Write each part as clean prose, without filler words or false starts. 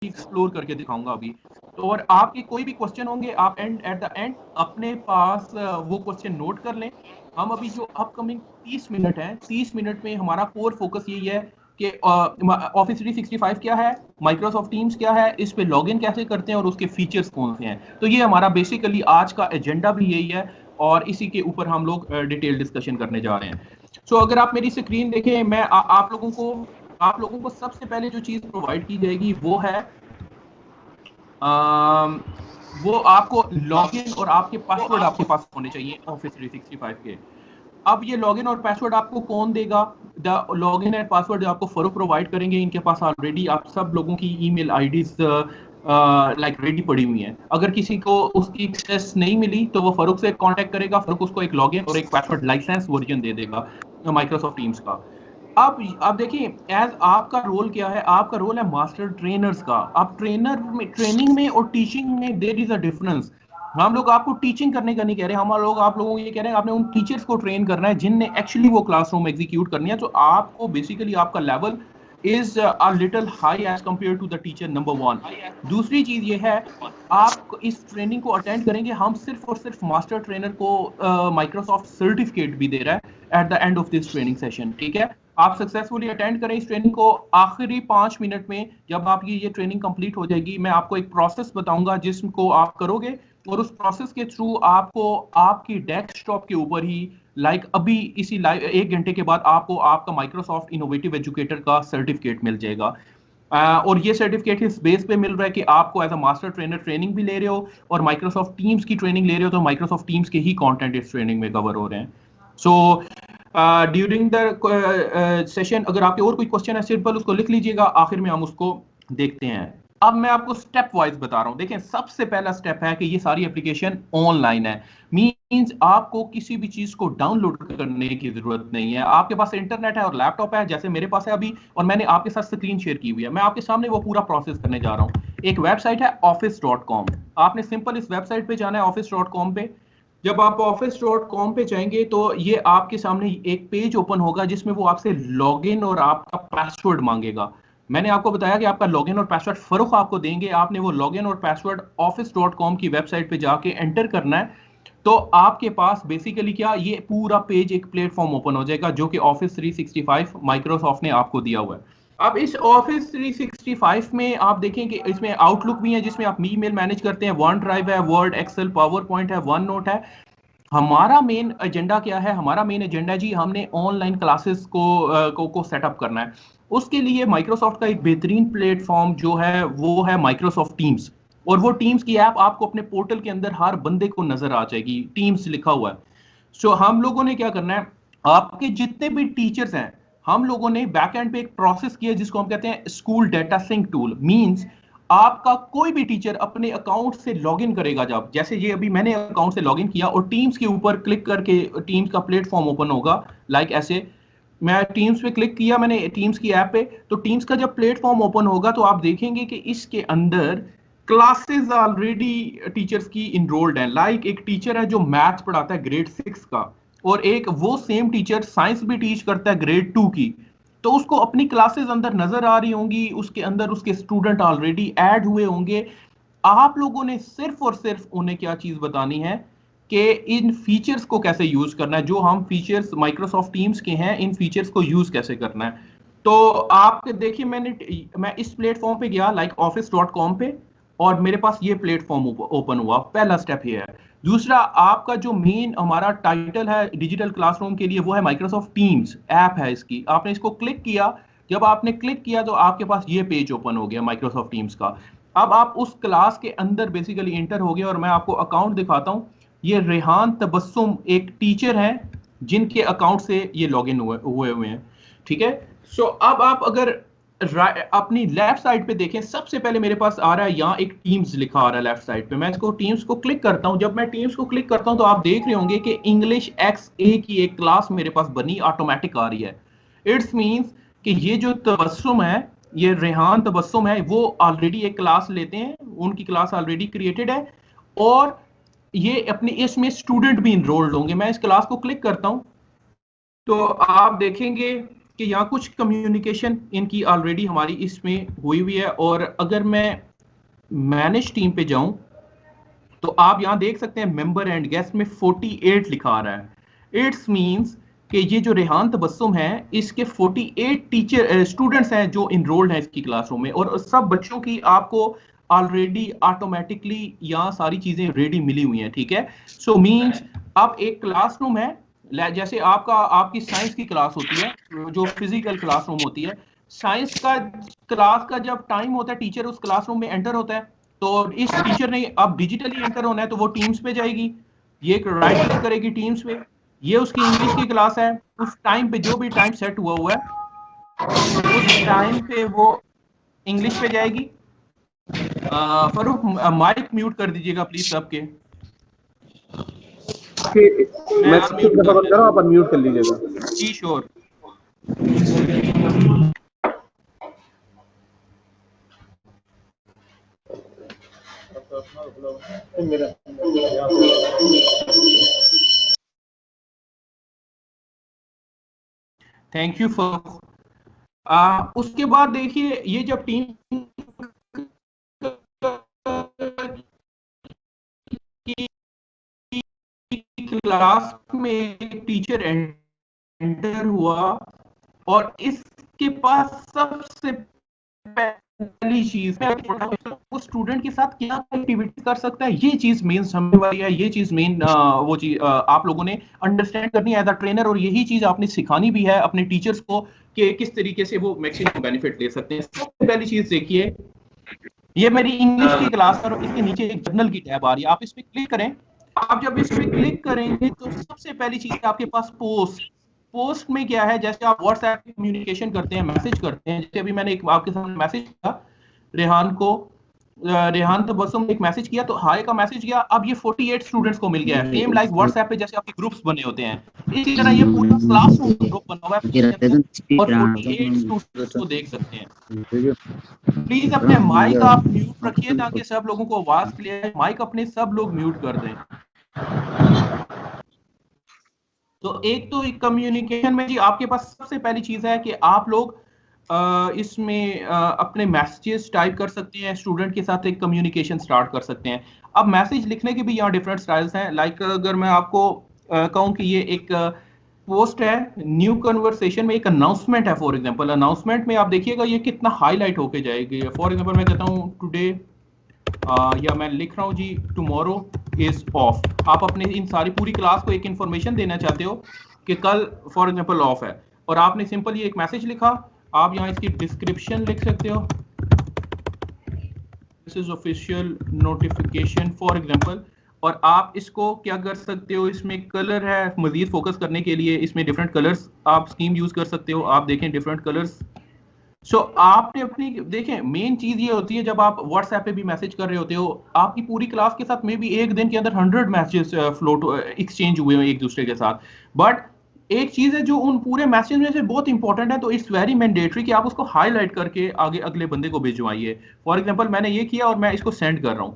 Explore करके दिखाऊंगा अभी। तो और आपके कोई भी क्वेश्चन होंगे आप एट द एंड अपने पास वो क्वेश्चन नोट कर लें। हम अभी जो अपकमिंग 30 मिनट है, 30 मिनट में हमारा कोर फोकस यही है कि ऑफिस 365 क्या है, माइक्रोसॉफ्ट टीम्स क्या है, इस पे लॉगिन कैसे करते हैं और उसके फीचर्स कौन से हैं। तो ये हमारा बेसिकली आज का एजेंडा भी यही है और इसी के ऊपर हम लोग डिटेल डिस्कशन करने जा रहे हैं। सो अगर आप मेरी स्क्रीन देखें, मैं आप लोगों को सबसे पहले जो चीज प्रोवाइड की जाएगी वो है वो आपको लॉगिन और आपके पासवर्ड आपके पास होने चाहिए ऑफिस 365 के। अब ये लॉगिन और पासवर्ड आपको कौन देगा? द लॉगिन एंड पासवर्ड जो आपको फरूक प्रोवाइड करेंगे, इनके पास ऑलरेडी आप सब लोगों की ईमेल आईडीज लाइक रेडी पड़ी हुई हैं। अगर किसी को उसकी एक्सेस नहीं मिली तो वो फरूक से कांटेक्ट करेगा, फरूक उसको एक लॉगिन और एक पासवर्ड लाइसेंस वर्जन दे देगा माइक्रोसॉफ्ट टीम्स का। अब देखिए, एज आपका रोल क्या है? आपका रोल है मास्टर ट्रेनर्स का। आप ट्रेनर में, ट्रेनिंग में और टीचिंग में देयर इज अ डिफरेंस। हम लोग आपको टीचिंग करने का नहीं कह रहे, हम लोग आप लोगों को ये कह रहे हैं आपने उन टीचर्स को ट्रेन करना है जिनने एक्चुअली वो क्लासरूम एग्जीक्यूट करनी है। तो आपको बेसिकली आपका level is a little high as compare to the teacher, number one. दूसरी चीज ये है, आप इस ट्रेनिंग को अटेंड करेंगे, हम सिर्फ और सिर्फ मास्टर ट्रेनर को माइक्रोसॉफ्ट सर्टिफिकेट भी दे रहा है eight the end of this training session, ठीक है? आप सक्सेसफुली अटेंड करें इस ट्रेनिंग को। आखिरी 5 मिनट में जब आपकी ये ट्रेनिंग कंप्लीट हो जाएगी, मैं आपको एक प्रोसेस बताऊंगा जिसको आप करोगे और उस प्रोसेस के थ्रू आपको आपकी डेस्कटॉप के ऊपर ही लाइक अभी इसी लाइव 1 घंटे के बाद आपको आपका माइक्रोसॉफ्ट इनोवेटिव एजुकेटर का सर्टिफिकेट मिल जाएगा। और ये सर्टिफिकेट इस बेस पे मिल रहा है कि आपको as a master trainer training भी ले रहे हो और माइक्रोसॉफ्ट टीम्स की ट्रेनिंग ले रहे हो, तो माइक्रोसॉफ्ट टीम्स के ही कंटेंट इस ट्रेनिंग में कवर हो रहे हैं। सो ड्यूरिंग द सेशन अगर आपके और कोई क्वेश्चन है सिंपल उसको लिख लीजिएगा, आखिर में हम उसको देखते हैं। अब मैं आपको स्टेप वाइज बता रहा हूं। देखें, सबसे पहला स्टेप है कि ये सारी एप्लीकेशन ऑनलाइन है। मींस आपको किसी भी चीज को डाउनलोड करने की जरूरत नहीं है। आपके पास इंटरनेट है और लैपटॉप है, जैसे मेरे पास है अभी, और मैंने आपके साथ स्क्रीन शेयर की हुई है। मैं आपके सामने वो पूरा प्रोसेस करने जा रहा हूं। एक वेबसाइट है office.com। आपने सिंपल इस वेबसाइट पे जाना है office.com पे। जब आप office.com पे जाएंगे तो ये आपके सामने एक पेज ओपन होगा जिसमें वो आपसे लॉगिन और आपका पासवर्ड मांगेगा। मैंने आपको बताया कि आपका लॉगिन और पासवर्ड फरूक आपको देंगे। आपने वो लॉगिन और पासवर्ड office.com की वेबसाइट पे जाके एंटर करना है। तो आपके पास बेसिकली क्या, ये पूरा पेज एक प्लेटफॉर्म ओपन हो जाएगा जो कि ऑफिस 365 माइक्रोसॉफ्ट ने आपको दिया हुआ है। अब इस ऑफिस 365 में आप देखें कि इसमें आउटलुक भी है जिसमें आप ईमेल मैनेज करते हैं, वन ड्राइव है, वर्ड, एक्सेल, पावर पॉइंट है, वन नोट है। हमारा मेन एजेंडा क्या है? हमारा मेन एजेंडा जी, हमने ऑनलाइन क्लासेस को सेटअप करना है। उसके लिए माइक्रोसॉफ्ट का एक बेहतरीन प्लेटफॉर्म जो है वो है माइक्रोसॉफ्ट टीम्स। और वो टीम्स की ऐप आपको अपने पोर्टल के अंदर हर बंदे को नजर आ जाएगी, टीम्स लिखा हुआ है। सो हम लोगों ने क्या करना है, आपके जितने भी टीचर्स हैं, हम लोगों ने बैक एंड पे एक प्रोसेस किया जिसको हम कहते हैं school data sink tool. Means आपका कोई भी टीचर अपने अकाउंट से लॉगिन करेगा, जब जैसे ये अभी मैंने अकाउंट से लॉगिन किया और टीम्स के ऊपर क्लिक करके टीम्स का प्लेटफॉर्म ओपन होगा, लाइक ऐसे मैं टीम्स पे क्लिक किया, मैंने टीम्स की ऐप पे। तो टीम्स का जब प्लेटफॉर्म ओपन होगा तो आप देखेंगे कि इसके अंदर क्लासेस ऑलरेडी टीचर्स की इनरोल्ड हैं। लाइक एक टीचर है जो मैथ्स पढ़ाता है ग्रेड 6 का, और एक वो सेम टीचर साइंस भी टीच करता है ग्रेड 2 की। तो उसको अपनी क्लासेस अंदर नजर आ रही होंगी, उसके अंदर उसके स्टूडेंट ऑलरेडी ऐड हुए होंगे। आप लोगों ने सिर्फ और सिर्फ उन्हें क्या चीज बतानी है कि इन फीचर्स को कैसे यूज करना है, जो हम फीचर्स माइक्रोसॉफ्ट टीम्स के हैं, इन फीचर्स को यूज कैसे करना है। तो आप देखिए, मैं इस प्लेटफॉर्म पे गया लाइक office.com पे, और मेरे पास ये प्लेटफॉर्म ओपन हुआ। पहला स्टेप ये है। दूसरा, आपका जो मेन हमारा टाइटल है डिजिटल क्लासरूम के लिए वो है माइक्रोसॉफ्ट टीम्स ऐप है इसकी। आपने इसको क्लिक किया, जब आपने क्लिक किया तो आपके पास ये पेज ओपन हो गया माइक्रोसॉफ्ट टीम्स का। अब आप उस क्लास के अंदर बेसिकली इंटर हो गए और मैं आपको अकाउंट दिखाता हूं। ये रेहान तबस्सुम एक टीचर हैं जिनके अकाउंट से ये लॉगिन हुए हैं, ठीक है? सो अब आप अगर अपनी लेफ्ट साइड पे देखें, सबसे पहले मेरे पास आ रहा है यहाँ एक टीम्स लिखा आ रहा है लेफ्ट साइड पे। मैं इसको टीम्स को क्लिक करता हूं। जब मैं टीम्स को क्लिक करता हूं तो आप देख रहे होंगे कि इंग्लिश XA की एक क्लास मेरे पास बनी ऑटोमेटिक आ रही है। इट्स मींस कि ये जो तबस्सुम है, ये रेहान तबस्सुम है, वो ऑलरेडी एक क्लास लेते हैं, उनकी क्लास ऑलरेडी क्रिएटेड है और ये अपने इसमें स्टूडेंट भी इनरोल्ड होंगे। मैं इस क्लास को क्लिक करता हूं तो आप देखेंगे कि यहाँ कुछ कम्युनिकेशन इनकी ऑलरेडी हमारी इसमें हुई हुई है। और अगर मैं मैनेज टीम पे जाऊं तो आप यहाँ देख सकते हैं मेंबर एंड गेस्ट में 48 लिखा आ रहा है। इट्स मींस कि ये जो रेहान तबस्सुम है इसके 48 टीचर स्टूडेंट्स हैं जो इनरोल्ड हैं इसकी क्लासरूम में, और सब बच्चों की आपको ऑलरेडी ऑटोमेटिकली यहाँ सारी चीजें रेडी मिली हुई हैं। ठीक है, सो मींस आप एक क्लासरूम है, जैसे आपकी साइंस की क्लास होती है जो फिजिकल क्लासरूम होती है, साइंस का क्लास का जब टाइम होता है टीचर उस क्लासरूम में एंटर होता है, तो इस टीचर ने अब डिजिटली एंटर होना है तो वो टीम्स पे जाएगी, ये एक राइट क्लिक करेगी टीम्स पे, ये उसकी इंग्लिश की क्लास है, उस टाइम पे जो भी टाइम सेट हुआ हुआ है उस टाइम पे वो इंग्लिश पे जाएगी। फरूक माइक म्यूट कर दीजिएगा प्लीज सबके। मैं एक दफा बंद कर रहा हूं, आप अनम्यूट कर लीजिएगा। जी श्योर। थैंक यू फॉर उसके बाद देखिए ये जब टीम क्लास में टीचर एंटर हुआ और इसके पास सबसे पहली चीज वो स्टूडेंट के साथ क्या एक्टिविटी कर सकता है, ये चीज मेन समझने वाली है, ये चीज मेन वो चीज आप लोगों ने अंडरस्टैंड करनी है एज अ ट्रेनर, और यही चीज आपने सिखानी भी है अपने टीचर्स को कि किस तरीके से वो मैक्सिमम बेनिफिट ले सकते हैं। सबसे पहली चीज देखिए, ये मेरी इंग्लिश की क्लास है और इसके नीचे एक जर्नल की टैब आ रही है, आप इस पर क्लिक करें। आप जब इस पर क्लिक करेंगे तो सबसे पहली चीज आपके पास पोस्ट में क्या है, जैसे आप व्हाट्सएप पे कम्युनिकेशन करते हैं, मैसेज करते हैं, जैसे अभी मैंने एक आपके सामने मैसेज किया रेहान को, रेहान तबस्सुम ने एक मैसेज किया तो हाय का मैसेज गया, अब ये 48 स्टूडेंट्स को मिल गया है, सेम लाइक व्हाट्सएप पे जैसे आपके ग्रुप्स बने होते हैं इसी तरह ये पूरा क्लासरूम ग्रुप बना हुआ है और 48 स्टूडेंट्स को देख सकते हैं। प्लीज अपने माइक आप म्यूट रखिए ताकि सब लोगों को आवाज क्लियर है, माइक अपने सब लोग म्यूट कर दें। तो एक तो कम्युनिकेशन में जी आपके पास सबसे पहली चीज है कि आप लोग इसमें अपने मैसेजेस टाइप कर सकते हैं, स्टूडेंट के साथ एक कम्युनिकेशन स्टार्ट कर सकते हैं। अब मैसेज लिखने के भी यहाँ डिफरेंट स्टाइल्स हैं, लाइक अगर मैं आपको कहूँ कि ये एक पोस्ट है न्यू कन्वर्सेशन में एक अनाउंसमेंट है, फॉर एग्जांपल अनाउंसमेंट में आप देखिएगा ये कितना हाईलाइट होके जाएगी। फॉर एग्जांपल मैं कहता हूँ टुडे या मैं लिख रहा हूँ जी टुमारो इज ऑफ, आप अपने इन सारी पूरी क्लास को एक इंफॉर्मेशन देना चाहते हो कि कल फॉर एग्जांपल ऑफ है, और आपने सिंपल ये एक मैसेज लिखा, आप यहाँ इसकी डिस्क्रिप्शन लिख सकते हो, this is official notification for example, और आप इसको क्या कर सकते हो, इसमें कलर है मजीद फोकस करने के लिए, इसमें डिफरेंट कलर्स आप स्कीम यूज कर सकते हो, आप देखें डिफरेंट कलर्स। सो आपने अपनी देखें मेन चीज ये होती है जब आप व्हाट्सएप पे भी मैसेज कर रहे होते हो, आपकी पूरी क्लास के साथ में भी एक दिन के अंदर 100 मैसेजेस फ्लोट एक्सचेंज हुए हैं एक दूसरे के साथ, बट एक चीज है जो उन पूरे मैसेज में से बहुत इंपॉर्टेंट है, तो इट्स वेरी मैंडेटरी कि आप उसको हाईलाइट करके आगे अगले बंदे को भिजवाइए। फॉर एग्जांपल मैंने ये किया और मैं इसको सेंड कर रहा हूं,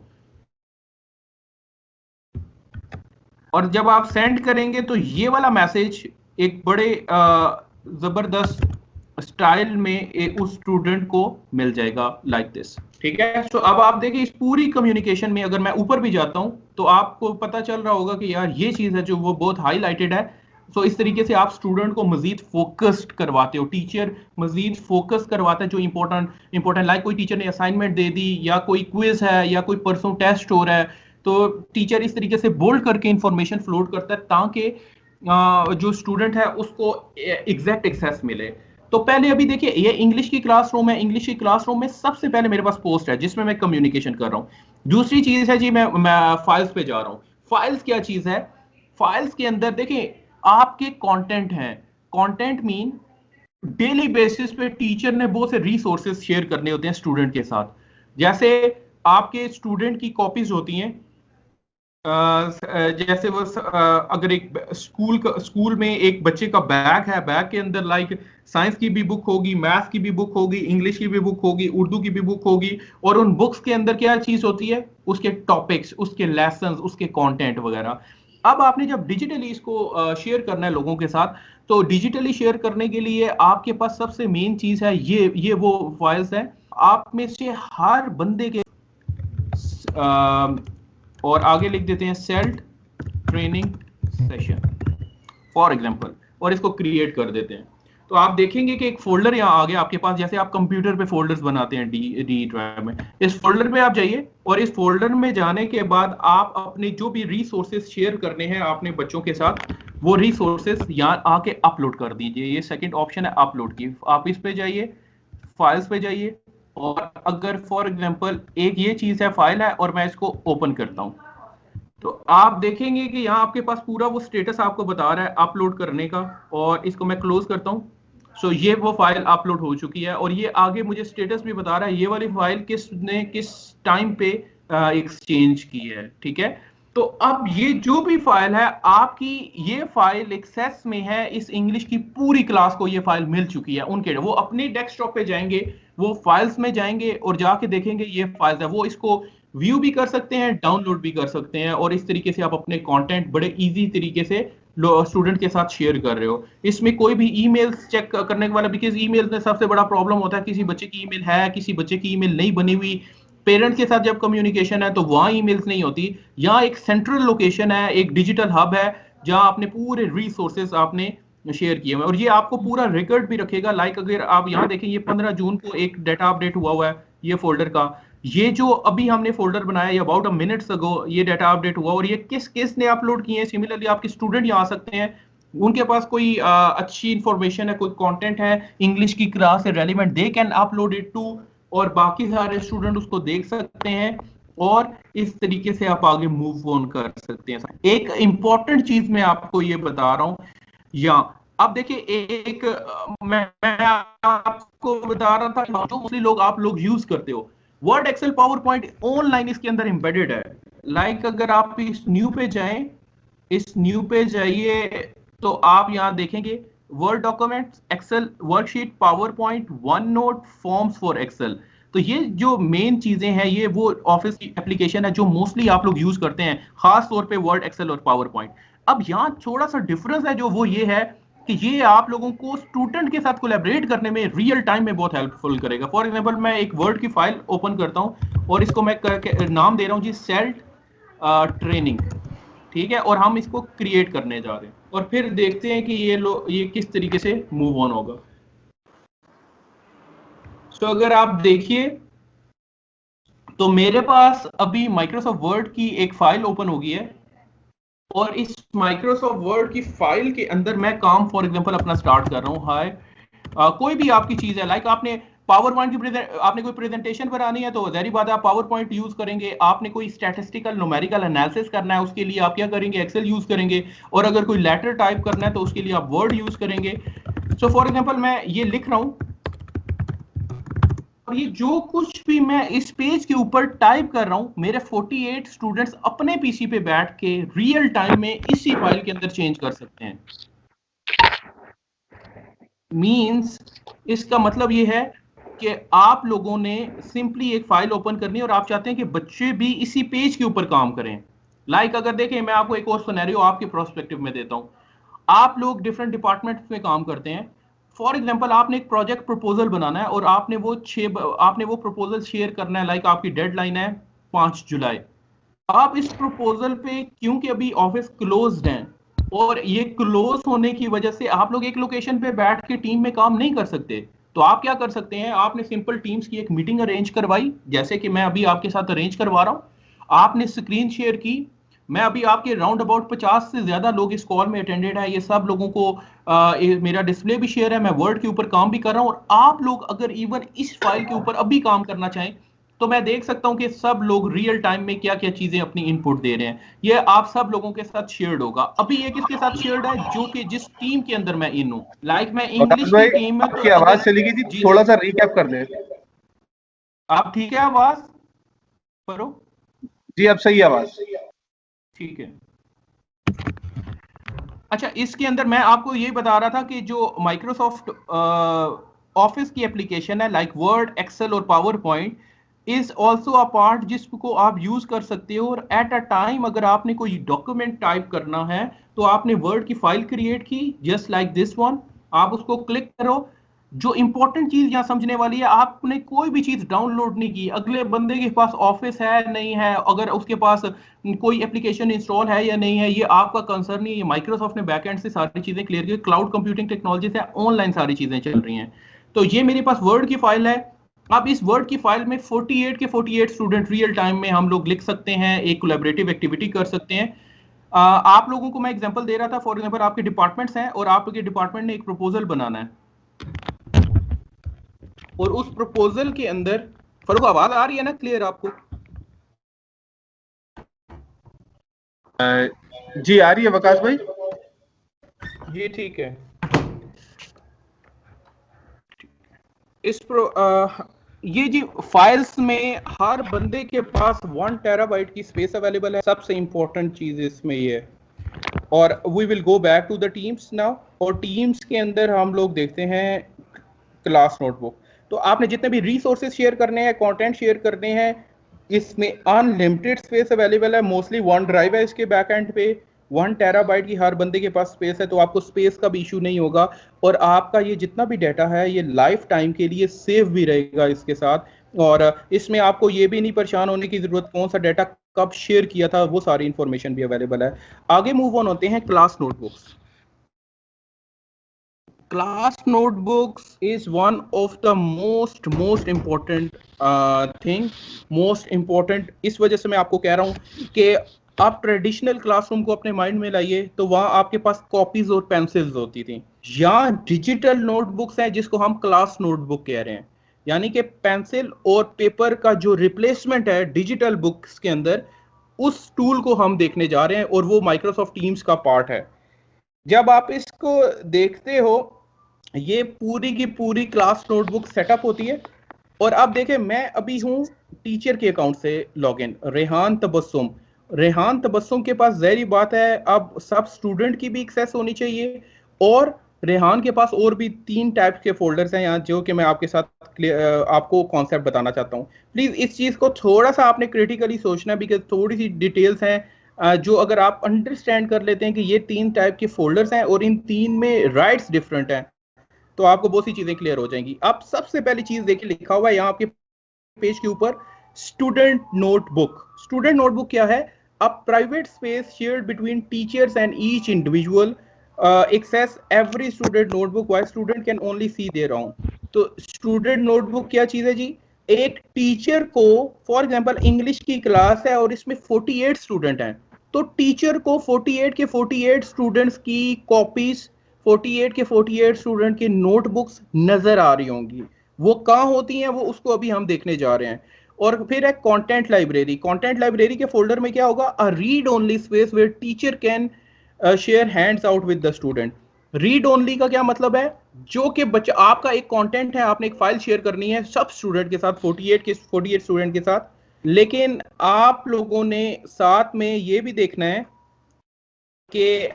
और जब आप सेंड करेंगे तो ये वाला मैसेज एक बड़े जबरदस्त स्टाइल में उस स्टूडेंट को मिल जाएगा लाइक दिस। ठीक है, तो अब आप देखिए इस पूरी कम्युनिकेशन में अगर मैं ऊपर भी जाता हूं तो आपको पता चल रहा होगा कि यार ये चीज है जो वो बहुत हाईलाइटेड है। सो इस तरीके से आप स्टूडेंट को मजीद फोकस्ड करवाते हो, टीचर मजीद फोकस करवाता है जो इंपॉर्टेंट लाइक कोई टीचर ने असाइनमेंट दे दी या कोई क्विज है या कोई परसों टेस्ट हो रहा है, तो टीचर इस तरीके से बोल्ड करके इंफॉर्मेशन फ्लोट करता है ताकि जो स्टूडेंट है उसको एग्जैक्ट एक्सेस मिले। तो पहले अभी देखिए ये इंग्लिश की क्लासरूम है, इंग्लिश की क्लासरूम में सबसे पहले मेरे पास पोस्ट है जिसमें मैं कम्युनिकेशन कर रहा हूँ। दूसरी चीज है जी मैं फाइल्स पे जा रहा हूँ। फाइल्स क्या चीज है, फाइल्स के अंदर देखिए आपके कंटेंट हैं, कंटेंट मीन डेली बेसिस पे टीचर ने बहुत से रिसोर्सेज शेयर करने होते हैं स्टूडेंट के साथ, जैसे आपके स्टूडेंट की कॉपीज होती हैं, जैसे वो अगर एक स्कूल में एक बच्चे का बैग है, बैग के अंदर लाइक साइंस की भी बुक होगी, मैथ्स की भी बुक होगी, इंग्लिश की भी बुक होगी, उर्दू की भी बुक होगी, और उन बुक्स के अंदर क्या चीज होती है, उसके टॉपिक्स, उसके लेसन्स, उसके कंटेंट वगैरह। अब आपने जब डिजिटली इसको शेयर करना है लोगों के साथ, तो डिजिटली शेयर करने के लिए आपके पास सबसे मेन चीज है ये वो फाइल्स है। आप में से हर बंदे के और आगे लिख देते हैं self training session for example, और इसको क्रिएट कर देते हैं। तो आप देखेंगे कि एक फोल्डर यहाँ आ गया आपके पास, जैसे आप कंप्यूटर पे फोल्डर्स बनाते हैं डी ड्राइव में। इस फोल्डर पे आप जाइए और इस फोल्डर में जाने के बाद आप अपने जो भी रिसोर्सेज शेयर करने हैं अपने बच्चों के साथ, वो रिसोर्सेज यहाँ आके अपलोड कर दीजिए। ये सेकंड ऑप्शन है अपलोड की, आप इस पे जाइए, फाइल्स पे जाइए, और अगर फॉर एग्जांपल एक ये चीज है फाइल है और मैं इसको ओपन करता हूँ, तो आप देखेंगे कि यहाँ आपके पास पूरा वो स्टेटस आपको बता रहा है अपलोड करने का। और इसको मैं क्लोज करता हूँ। सो ये वो फाइल अपलोड हो चुकी है, और ये आगे मुझे स्टेटस भी बता रहा है ये वाली फाइल किसने किस टाइम पे एक्सचेंज की है। ठीक है, तो अब ये जो भी फाइल है आपकी, ये फाइल एक्सेस में है, इस इंग्लिश की पूरी क्लास को ये फाइल मिल चुकी है उनके। वो अपने डेस्कटॉप पे जाएंगे, वो फाइल्स में जाएंगे और जाके देखेंगे ये फाइल्स है, वो इसको व्यू भी कर सकते हैं, डाउनलोड भी कर सकते हैं, और इस तरीके से आप अपने कंटेंट बड़े इजी तरीके से स्टूडेंट के साथ शेयर कर रहे हो। इसमें कोई भी ईमेल्स चेक करने वाला, बिकॉज ईमेल्स में सबसे बड़ा प्रॉब्लम होता है किसी बच्चे की ईमेल है, किसी बच्चे की ईमेल नहीं बनी हुई, पेरेंट्स के साथ जब कम्युनिकेशन है तो वहां ईमेल्स नहीं होती। यहाँ एक सेंट्रल लोकेशन है, एक डिजिटल हब है जहां आपने पूरे रिसोर्सेज आपने शेयर किए हुए, और ये आपको पूरा रिकॉर्ड भी रखेगा। लाइक अगर आप यहाँ देखें, ये 15 जून को एक डाटा अपडेट हुआ है ये फोल्डर का। ये जो अभी हमने फोल्डर बनाया ये अबाउट अ मिनट्स अगो ये डाटा अपडेट हुआ, और ये किस किस ने अपलोड किए हैं। सिमिलरली आपके स्टूडेंट यहाँ आ सकते हैं, उनके पास कोई अच्छी इंफॉर्मेशन है, कोई कंटेंट है इंग्लिश की क्लास से relevant, they can upload it too, और बाकी सारे स्टूडेंट उसको देख सकते हैं, और इस तरीके से आप आगे मूव ऑन कर सकते हैं। एक इंपॉर्टेंट चीज मैं आपको ये बता रहा हूं, या आप देखिए एक मैं आपको बता रहा था जो मोस्टली आप लोग यूज करते हो, Word, Excel, PowerPoint online इसके अंदर एम्बेडेड है। लाइक अगर आप इस न्यू पे जाएं, इस न्यू पे जाइए, तो आप यहां देखेंगे Word documents, Excel worksheet, PowerPoint, OneNote, Forms for Excel. तो ये जो मेन चीजें हैं ये वो ऑफिस की एप्लीकेशन है जो मोस्टली आप लोग यूज करते हैं, खास तौर पे वर्ड, एक्सेल और पावर पॉइंट। अब यहाँ थोड़ा सा डिफरेंस है, जो वो ये है कि ये आप लोगों को स्टूडेंट के साथ कोलैबोरेट करने में रियल टाइम में बहुत हेल्पफुल करेगा। फॉर एग्जांपल मैं एक वर्ड की फाइल ओपन करता हूं और इसको मैं नाम दे रहा हूं जी सेल्फ ट्रेनिंग, ठीक है, और हम इसको क्रिएट करने जा रहे हैं, और फिर देखते हैं कि ये किस तरीके से मूव ऑन होगा। तो अगर आप देखिए तो मेरे पास अभी माइक्रोसॉफ्ट वर्ड की एक फाइल ओपन हो गई है, और इस माइक्रोसॉफ्ट वर्ड की फाइल के अंदर मैं काम फॉर एग्जांपल अपना स्टार्ट कर रहा हूं। हाय, कोई भी आपकी चीज है, लाइक आपने पावर पॉइंट की आपने कोई प्रेजेंटेशन बनानी है तो जारी बात है आप पावर पॉइंट यूज करेंगे। आपने कोई स्टैटिस्टिकल न्यूमेरिकल एनालिसिस करना है उसके लिए आप क्या करेंगे, एक्सेल यूज करेंगे, और अगर कोई लेटर टाइप करना है तो उसके लिए आप वर्ड यूज करेंगे। सो फॉर एग्जांपल मैं ये लिख रहा हूं, और ये जो कुछ भी मैं इस पेज के ऊपर टाइप कर रहा हूं, मेरे 48 स्टूडेंट्स अपने पीसी पे बैठ के रियल टाइम में इसी फाइल के अंदर चेंज कर सकते हैं। मींस इसका मतलब ये है कि आप लोगों ने सिंपली एक फाइल ओपन करनी है और आप चाहते हैं कि बच्चे भी इसी पेज के ऊपर काम करें। लाइक अगर देखें, मैं आपको एक और सिनेरियो आपके प्रोस्पेक्टिव में देता हूं। आप लोग डिफरेंट डिपार्टमेंट्स में काम करते हैं। फॉर एग्जांपल आपने एक प्रोजेक्ट प्रपोजल बनाना है और आपने वो प्रपोजल शेयर करना है। लाइक आपकी डेडलाइन है 5 जुलाई। आप इस प्रपोजल पे, क्योंकि अभी ऑफिस क्लोज्ड है और ये क्लोज होने की वजह से आप लोग एक लोकेशन पे बैठ के टीम में काम नहीं कर सकते, तो आप क्या कर सकते हैं, आपने सिंपल टीम्स की एक मीटिंग अरेंज करवाई, जैसे कि मैं अभी आपके साथ अरेंज करवा रहा हूं। आपने स्क्रीन शेयर की, मैं अभी आपके राउंड अबाउट 50 से ज्यादा लोग इस कॉल में अटेंडेड है, ये सब लोगों को मेरा डिस्प्ले भी शेयर है, मैं वर्ड के ऊपर काम भी कर रहा हूं, और आप लोग अगर इवन इस फाइल के ऊपर अभी काम करना चाहें तो मैं देख सकता हूं कि सब लोग रियल टाइम में क्या क्या चीजें अपनी इनपुट दे रहे हैं। ये आप सब लोगों के साथ शेयर्ड होगा। अभी ये किसके साथ शेयर्ड है, जो कि जिस टीम के अंदर मैं इन हूं। लाइक मैं इंग्लिश की टीम में, तो आपकी आवाज चली गई थी, थोड़ा सा रिकैप कर दे। आप ठीक है आवाज करो जी अब सही आवाज, ठीक है। अच्छा, इसके अंदर मैं आपको ये बता रहा था कि जो माइक्रोसॉफ्ट ऑफिस की एप्लीकेशन है लाइक वर्ड, एक्सेल और power point, is also a part जिसको आप यूज कर सकते हो। और एट अ टाइम अगर आपने कोई डॉक्यूमेंट टाइप करना है तो आपने वर्ड की फाइल क्रिएट की जस्ट लाइक दिस वन, आप उसको क्लिक करो। जो इंपॉर्टेंट चीज यहाँ समझने वाली है, आपने कोई भी चीज डाउनलोड नहीं की, अगले बंदे के पास ऑफिस है नहीं है, अगर उसके पास कोई एप्लीकेशन इंस्टॉल है या नहीं है, ये आपका कंसर्न नहीं है। माइक्रोसॉफ्ट ने बैकएंड से सारी चीजें क्लियर की, क्लाउड कंप्यूटिंग टेक्नोलॉजी से ऑनलाइन सारी चीजें चल रही हैं। तो ये मेरे पास वर्ड की फाइल है। अब इस वर्ड की फाइल में 48 के 48 स्टूडेंट रियल टाइम में हम लोग लिख सकते हैं, एक कोलैबोरेटिव एक्टिविटी कर सकते हैं। आप लोगों को मैं एग्जांपल दे रहा था, फॉर एग्जांपल आपके डिपार्टमेंट्स हैं और आपके डिपार्टमेंट ने एक प्रपोजल बनाना है, और उस प्रपोजल के अंदर फरूक आवाज आ रही है ना क्लियर आपको? जी आ रही है वकास भाई। जी ठीक है। ये जी फाइल्स में हर बंदे के पास 1 टेराबाइट की स्पेस अवेलेबल है। सबसे इंपॉर्टेंट चीज इसमें ये है। और we will go back to the Teams now. और टीम्स के अंदर हम लोग देखते हैं क्लास नोटबुक। तो आपने जितने भी रिसोर्सेज शेयर करने हैं, कंटेंट शेयर करने हैं, इसमें अनलिमिटेड स्पेस अवेलेबल है। मोस्टली वन ड्राइव है इसके बैक एंड पे, 1 टेराबाइट की हर बंदे के पास स्पेस है, तो आपको स्पेस का भी इशू नहीं होगा। और आपका ये जितना भी डाटा है ये लाइफ टाइम के लिए सेव भी रहेगा इसके साथ। और इसमें आपको ये भी नहीं परेशान होने की जरूरत कौन सा डाटा कब शेयर किया था, वो सारी इंफॉर्मेशन भी अवेलेबल है। आगे मूव ऑन होते हैं class notebooks. Class notebooks is one of the most important thing, most important। इस वजह से मैं आपको कह रहा हूँ कि आप ट्रेडिशनल क्लासरूम को अपने माइंड में लाइए, तो वहां आपके पास कॉपीज और पेंसिल्स होती थी। यहाँ डिजिटल नोटबुक्स हैं जिसको हम क्लास नोटबुक कह रहे हैं, यानी कि पेंसिल और पेपर का जो रिप्लेसमेंट है डिजिटल बुक्स के अंदर, उस टूल को हम देखने जा रहे हैं, और वो माइक्रोसॉफ्ट टीम्स का पार्ट है। जब आप इसको देखते हो, ये पूरी की पूरी क्लास नोटबुक सेटअप होती है। और अब देखें, मैं अभी हूं टीचर के अकाउंट से लॉगिन, रेहान तबस्सुम के पास जहरी बात है अब सब स्टूडेंट की भी एक्सेस होनी चाहिए। और रेहान के पास और भी 3 टाइप के फोल्डर्स हैं यहाँ, जो कि मैं आपके साथ आपको कॉन्सेप्ट बताना चाहता हूँ। प्लीज इस चीज को थोड़ा सा आपने क्रिटिकली सोचना, बिकॉज थोड़ी सी डिटेल्स हैं जो अगर आप अंडरस्टैंड कर लेते हैं कि ये 3 टाइप के फोल्डर्स हैं और इन 3 में राइट्स डिफरेंट हैं, तो आपको बहुत सी चीजें क्लियर हो जाएंगी। अब सबसे पहली चीज देखिए, लिखा हुआ है यहाँ आपके पेज के ऊपर, स्टूडेंट नोटबुक। स्टूडेंट नोटबुक क्या है? A private space shared between teachers and each individual access every student notebook while student can only see their own. तो स्टूडेंट नोटबुक क्या चीज है जी? एक टीचर को, फॉर एग्जांपल इंग्लिश की क्लास है और इसमें 48 स्टूडेंट हैं, तो टीचर को 48 के 48 स्टूडेंट्स की कॉपीज, 48 के 48 स्टूडेंट की नोटबुक्स नजर आ रही होंगी। वो कहाँ होती हैं, वो उसको अभी हम देखने जा रहे हैं। और फिर है कंटेंट लाइब्रेरी। कंटेंट लाइब्रेरी के फोल्डर में क्या होगा? A read only space where teacher can share handouts with the student. Read only का क्या मतलब है? जो कि बच्चा, आपका एक कंटेंट है, आपने एक फाइल शेयर करनी है सब स्टूडेंट के साथ, 48 स्टूडेंट के साथ, लेकिन आप लोगों ने साथ में ये भी देखना है कि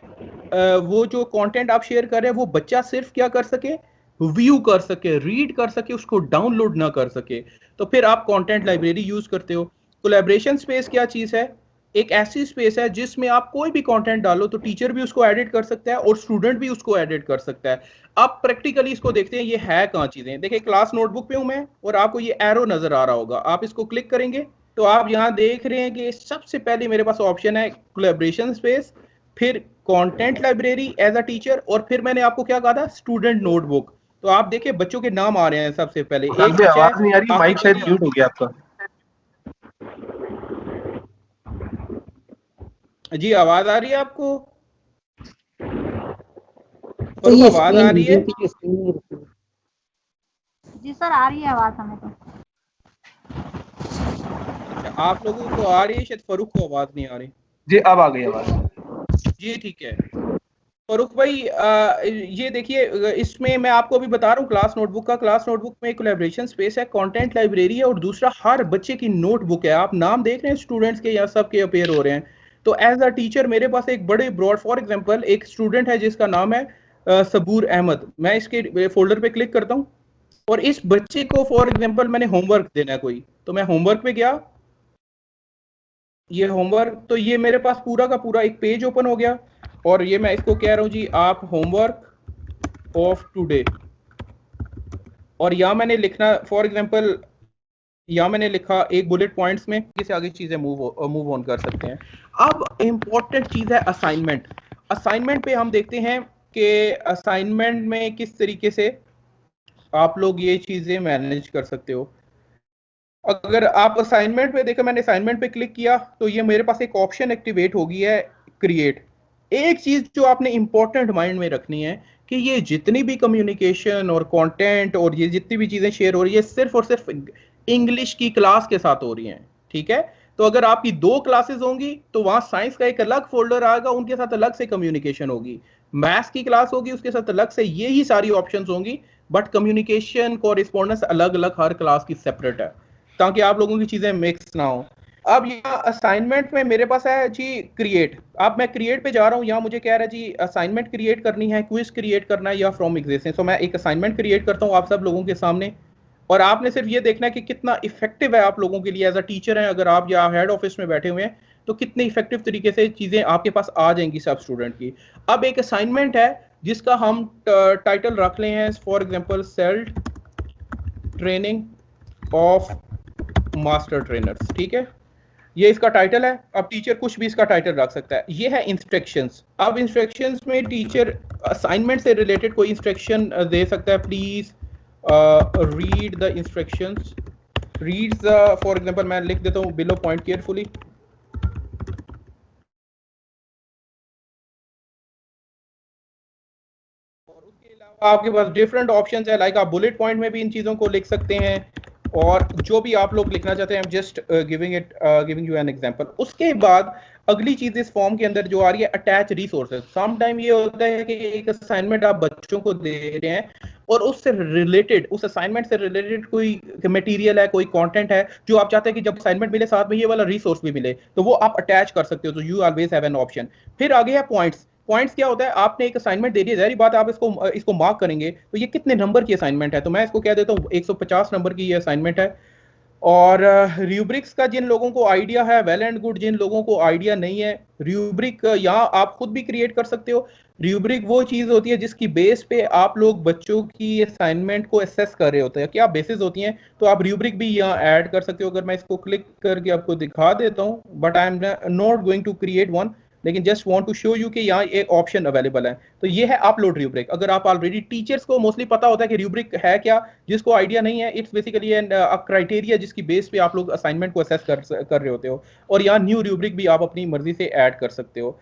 वो जो कंटेंट आप शेयर कर रहे हैं वो बच्चा सिर्फ क्या कर सके? व्यू कर सके, रीड कर सके, उसको डाउनलोड ना कर सके। तो फिर आप कंटेंट लाइब्रेरी यूज करते हो। कोलैबोरेशन स्पेस क्या चीज है? एक ऐसी स्पेस है जिसमें आप कोई भी कंटेंट डालो तो टीचर भी उसको एडिट कर सकता है और स्टूडेंट भी उसको एडिट कर सकता है। अब प्रैक्टिकली इसको देखते हैं, ये है कहां चीजें। देखिए क्लास नोटबुक पे हूं मैं और आपको ये एरो नजर आ रहा होगा, आप इसको क्लिक करेंगे तो आप यहां देख रहे हैं कि सबसे पहले मेरे पास ऑप्शन है कोलैबोरेशन स्पेस, फिर content library as a teacher, और फिर मैंने आपको क्या कहा था? Student notebook. तो आप देखिए बच्चों के नाम आ रहे हैं। सबसे पहले एक बच्चा है, आवाज नहीं आ रही, माइक शायद म्यूट हो गया आपका। जी आवाज आ रही है आपको? तो आवाज आ रही है? जी सर आ रही है आवाज हमें तो। अच्छा, आप लोगों को आ रही है, शायद फरूक को आवाज नहीं आ रही। जी अब आ गई आवाज। जी ठीक है। फरूक भाई ये देखिए, इसमें मैं आपको अभी बता रहा हूँ क्लास नोटबुक का। क्लास नोटबुक में कोलैबोरेशन स्पेस है, कंटेंट लाइब्रेरी है, और दूसरा हर बच्चे की नोटबुक है। आप नाम देख रहे हैं स्टूडेंट्स के, या सबके अपेयर हो रहे हैं। तो एज अ टीचर मेरे पास एक बड़े ब्रॉड, फॉर एग्जांपल एक स्टूडेंट है जिसका नाम है सबूर अहमद। मैं इसके फोल्डर पे क्लिक करता हूँ और इस बच्चे को फॉर एग्जांपल मैंने होमवर्क देना है कोई, तो मैं होमवर्क पे गया, ये होमवर्क, तो ये मेरे पास पूरा का पूरा एक पेज ओपन हो गया और ये मैं इसको कह रहा हूं जी आप होमवर्क ऑफ टुडे, और यहां मैंने लिखना फॉर एग्जांपल या मैंने लिखा एक बुलेट पॉइंट्स में, इससे आगे चीजें मूव ऑन कर सकते हैं। अब इंपॉर्टेंट चीज है असाइनमेंट। असाइनमेंट पे हम देखते हैं कि असाइनमेंट में किस तरीके से आप लोग ये चीजें मैनेज कर सकते हो। अगर आप असाइनमेंट पे देखो, मैंने असाइनमेंट पे क्लिक किया तो ये मेरे पास एक ऑप्शन एक्टिवेट हो गई है, क्रिएट। एक चीज जो आपने इंपॉर्टेंट माइंड में रखनी है कि ये जितनी भी कम्युनिकेशन और कंटेंट और ये जितनी भी चीजें शेयर हो रही है सिर्फ और सिर्फ इंग्लिश की क्लास के साथ हो रही हैं, ठीक है। तो अगर आपकी 2 क्लासेस होंगी तो वहां साइंस का एक अलग फोल्डर आएगा, उनके साथ अलग से कम्युनिकेशन होगी। मैथ्स की क्लास होगी, उसके साथ अलग से यही सारी ऑप्शंस होंगी, बट कम्युनिकेशन कोरिस्पोंडेंस अलग अलग हर क्लास की सेपरेट है, ताकि आप लोगों की चीजें मिक्स ना हो। अब यहाँ असाइनमेंट में मेरे पास है जी क्रिएट। अब मैं क्रिएट पे जा रहा हूँ, यहाँ मुझे कह रहा है जी असाइनमेंट क्रिएट करनी है, क्विज क्रिएट करना है या फ्रॉम एग्जिस्टिंग। सो मैं एक असाइनमेंट क्रिएट करता हूँ आप सब लोगों के सामने, और आपने सिर्फ ये देखना है कि कितना इफेक्टिव है आप लोगों के लिए एज अ टीचर है। अगर आप या हेड ऑफिस में बैठे हुए हैं तो कितने इफेक्टिव तरीके से चीजें आपके पास आ जाएंगी सब स्टूडेंट की। अब एक असाइनमेंट है जिसका हम टाइटल रख ले हैं for example self training of master trainers, ठीक है, ये इसका टाइटल है। अब टीचर कुछ भी इसका टाइटल रख सकता है। ये है इंस्ट्रक्शंस। अब इंस्ट्रक्शंस में टीचर असाइनमेंट से रिलेटेड कोई इंस्ट्रक्शन दे सकता है, please read the instructions, read the, for example मैं लिख देता हूं बिलो पॉइंट केयरफुली। और उसके अलावा आपके पास डिफरेंट ऑप्शंस है, लाइक आप बुलेट पॉइंट में भी इन चीजों को लिख सकते हैं, और जो भी आप लोग लिखना चाहते हैं, just giving you an example. उसके बाद अगली चीज इस फॉर्म के अंदर जो आ रही है अटैच रिसोर्सेज। सम टाइम ये होता है कि एक असाइनमेंट आप बच्चों को दे रहे हैं और उससे रिलेटेड, उस असाइनमेंट से रिलेटेड कोई मटेरियल है, कोई कंटेंट है जो आप चाहते हैं कि जब असाइनमेंट मिले साथ में ये वाला रिसोर्स भी मिले, तो वो आप अटैच कर सकते हो। तो you always have an option. फिर आगे है पॉइंट्स। पॉइंट्स क्या होता है, आपने एक असाइनमेंट दे दी है, जारी बात आप इसको मार्क करेंगे तो ये कितने नंबर की असाइनमेंट है, तो मैं इसको कह देता हूँ 150 नंबर की ये असाइनमेंट है। और रूब्रिक्स का जिन लोगों को आइडिया है वेल एंड गुड, जिन लोगों को आइडिया नहीं है, रूब्रिक यहाँ आप खुद भी क्रिएट कर सकते हो। रूब्रिक वो चीज होती है जिसकी बेस पे आप लोग बच्चों की असाइनमेंट को असेस कर रहे होते हैं, क्या बेसिस होती हैं, तो आप रूब्रिक भी यहाँ ऐड कर सकते हो। अगर मैं इसको क्लिक करके आपको दिखा देता हूँ, but I am not going to create one, लेकिन just want to show you कि यहाँ एक ऑप्शन अवेलेबल है। तो ये है अपलोड रूब्रिक। अगर आप ऑलरेडी, टीचर्स को मोस्टली पता होता है कि रूब्रिक है क्या, जिसको आइडिया नहीं है, इट्स बेसिकली एन क्राइटेरिया जिसकी बेस पे आप लोग असाइनमेंट को असेस कर रहे होते हो, और यहाँ न्यू रूब्रिक भी आप अपनी मर्जी से ऐड कर सकते हो।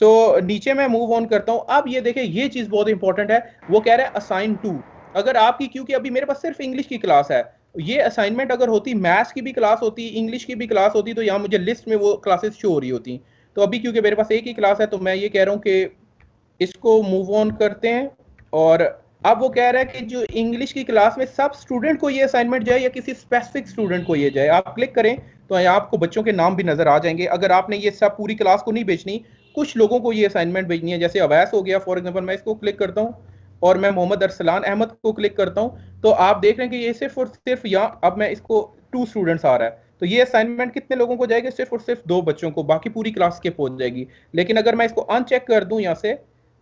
सो नीचे मैं मूव ऑन करता हूँ। अब ये देखें, ये चीज बहुत इंपॉर्टेंट है, वो कह रहा है असाइन टू। अगर आपकी, क्योंकि अभी मेरे पास सिर्फ इंग्लिश की क्लास है, ये असाइनमेंट अगर होती, मैथ्स की भी क्लास होती, इंग्लिश की भी क्लास होती, तो यहाँ मुझे लिस्ट में वो क्लासेस शो हो रही होती। तो अभी क्योंकि मेरे पास एक ही क्लास है तो मैं ये कह रहा हूँ कि इसको मूव ऑन करते हैं। और अब वो कह रहा है कि जो इंग्लिश की क्लास में सब स्टूडेंट को ये असाइनमेंट जाए या किसी स्पेसिफिक स्टूडेंट को ये जाए। आप क्लिक करें तो यहाँ आपको बच्चों के नाम भी नजर आ जाएंगे। अगर आपने ये सब पूरी क्लास को नहीं भेजनी, कुछ लोगों को ये असाइनमेंट भेजनी है, जैसे अवैस हो गया फॉर एग्जाम्पल, मैं इसको क्लिक करता हूँ और मैं मोहम्मद अरसलान अहमद को क्लिक करता हूँ, तो आप देख रहे हैं कि ये सिर्फ और सिर्फ यहाँ, अब मैं इसको 2 स्टूडेंट्स आ रहा है, तो ये असाइनमेंट कितने लोगों को जाएगी, सिर्फ और सिर्फ 2 बच्चों को, बाकी पूरी क्लास के पहुंच जाएगी। लेकिन अगर मैं इसको अनचेक कर दूं यहाँ से,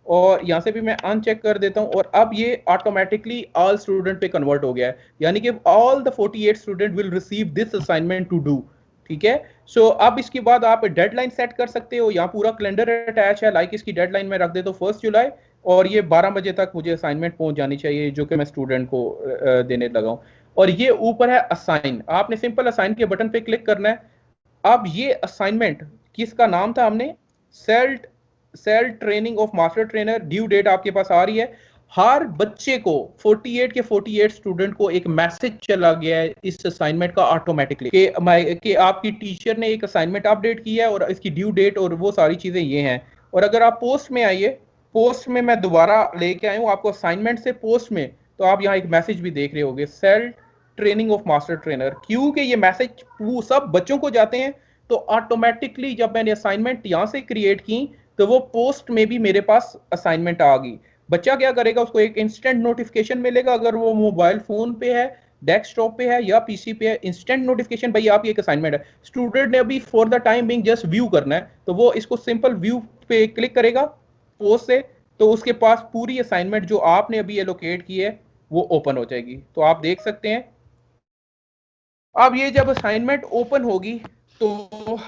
और यहाँ से भी मैं अनचेक कर देता हूँ, और अब ये ऑटोमेटिकली ऑल स्टूडेंट पे कन्वर्ट हो गया है, यानी कि all the 48 student will receive this assignment to do, ठीक है। सो अब इसके बाद आप डेडलाइन सेट कर सकते हो, यहाँ पूरा कैलेंडर अटैच है, लाइक इसकी डेडलाइन में रख देता हूँ 1 जुलाई, और ये 12 बजे तक मुझे असाइनमेंट पहुंच जानी चाहिए जो कि मैं स्टूडेंट को देने लगा हूँ। और ये ऊपर है असाइन, आपने सिंपल असाइन के बटन पे क्लिक करना है। अब ये असाइनमेंट किसका नाम था, हमने self training of master trainer, due date आपके पास आ रही है। हर बच्चे को 48 के 48 स्टूडेंट को एक मैसेज चला गया है इस असाइनमेंट का ऑटोमेटिकली कि आपकी टीचर ने एक असाइनमेंट अपडेट की है और इसकी ड्यू डेट और वो सारी चीजें ये हैं। और अगर आप पोस्ट में आइए, पोस्ट में मैं दोबारा लेके आया हूँ आपको असाइनमेंट से पोस्ट में, तो आप यहाँ एक मैसेज भी देख रहे होंगे, self training of master trainer. क्योंकि ये मैसेज सब बच्चों को जाते हैं, तो ऑटोमेटिकली जब मैंने असाइनमेंट यहाँ से क्रिएट की तो वो पोस्ट में भी मेरे पास असाइनमेंट आ गई। बच्चा क्या करेगा, उसको एक इंस्टेंट नोटिफिकेशन मिलेगा अगर वो मोबाइल फोन पे है, डेस्कटॉप पे है या पीसी पे है, इंस्टेंट नोटिफिकेशन भाई आपकी एक असाइनमेंट है, स्टूडेंट ने अभी for the time being just view करना है, तो वो इसको सिंपल व्यू पे क्लिक करेगा पोस्ट से, तो उसके पास पूरी असाइनमेंट जो आपने अभी एलोकेट की है वो ओपन हो जाएगी। तो आप देख सकते हैं अब ये जब असाइनमेंट ओपन होगी तो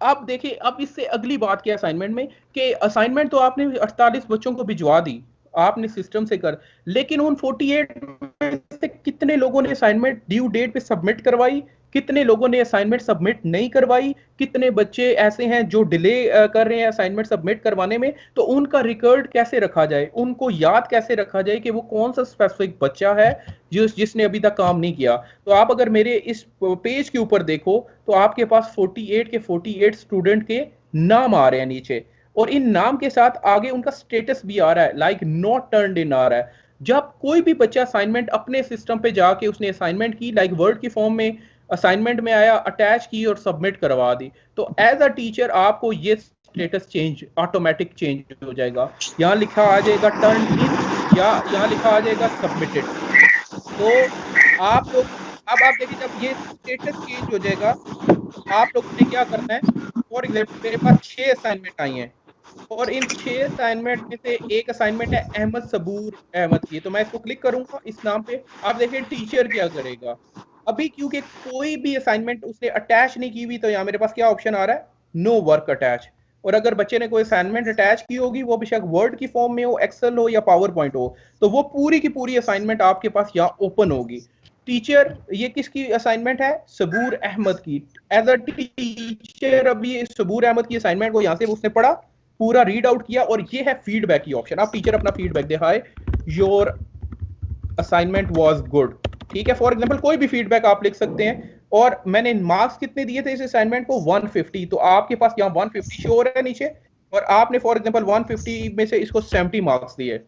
अब देखिए, अब इससे अगली बात क्या है असाइनमेंट में, कि असाइनमेंट तो आपने 48 बच्चों को भिजवा दी आपने सिस्टम से कर, लेकिन उन 48 में से कितने लोगों ने असाइनमेंट ड्यू डेट पे सबमिट करवाई, कितने लोगों ने असाइनमेंट सबमिट नहीं करवाई, कितने बच्चे ऐसे हैं जो डिले कर रहे हैं असाइनमेंट सबमिट करवाने में, तो उनका रिकॉर्ड कैसे रखा जाए, उनको याद कैसे रखा जाए कि वो कौन सा स्पेसिफिक बच्चा है जिसने अभी तक काम नहीं किया। तो आप अगर मेरे इस पेज के ऊपर देखो तो आपके पास 48 के 48 स्टूडेंट के नाम आ रहे हैं नीचे, और इन नाम के साथ आगे उनका स्टेटस भी आ रहा है, लाइक नॉट टर्न्ड इन आ रहा है। जब कोई भी बच्चा असाइनमेंट अपने सिस्टम पे जाके उसने असाइनमेंट की, लाइक वर्ड की फॉर्म में असाइनमेंट में आया, अटैच की और सबमिट करवा दी, तो एज अ टीचर आपको ये स्टेटस चेंज ऑटोमेटिक चेंज हो जाएगा। यहाँ लिखा आ जाएगा टर्न इन या यहाँ लिखा आ जाएगा सबमिटेड। तो आप लोग अब आप देखिए जब ये स्टेटस चेंज हो जाएगा तो आप लोगों ने क्या करना है, फॉर एग्जाम्पल मेरे पास 6 असाइनमेंट आई हैं और इन 6 असाइनमेंट में से एक असाइनमेंट है अहमद सबूर अहमद की, तो मैं इसको क्लिक करूंगा इस नाम पे। आप देखिए टीचर क्या करेगा, अभी क्योंकि कोई भी असाइनमेंट उसने अटैच नहीं की हुई तो यहाँ मेरे पास क्या ऑप्शन आ रहा है, नो वर्क अटैच। और अगर बच्चे ने कोई असाइनमेंट अटैच की होगी, वो बेशक वर्ड की फॉर्म में हो, एक्सेल हो या पावर पॉइंट हो, तो वो पूरी की पूरी असाइनमेंट आपके पास यहाँ ओपन होगी। टीचर, ये किसकी असाइनमेंट है, सबूर अहमद की। एज अ टीचर अभी सबूर अहमद की असाइनमेंट को यहाँ से उसने पढ़ा, पूरा रीड आउट किया, और ये है फीडबैक की ऑप्शन। आप टीचर अपना feedback they, hi your assignment was good, ठीक है, फॉर एग्जांपल कोई भी फीडबैक आप लिख सकते हैं। और मैंने मार्क्स कितने दिए थे इस असाइनमेंट को, 150, तो आपके पास यहाँ 150 शो हो रहा है नीचे, और आपने फॉर एग्जांपल 150 में से इसको 70 मार्क्स दिए,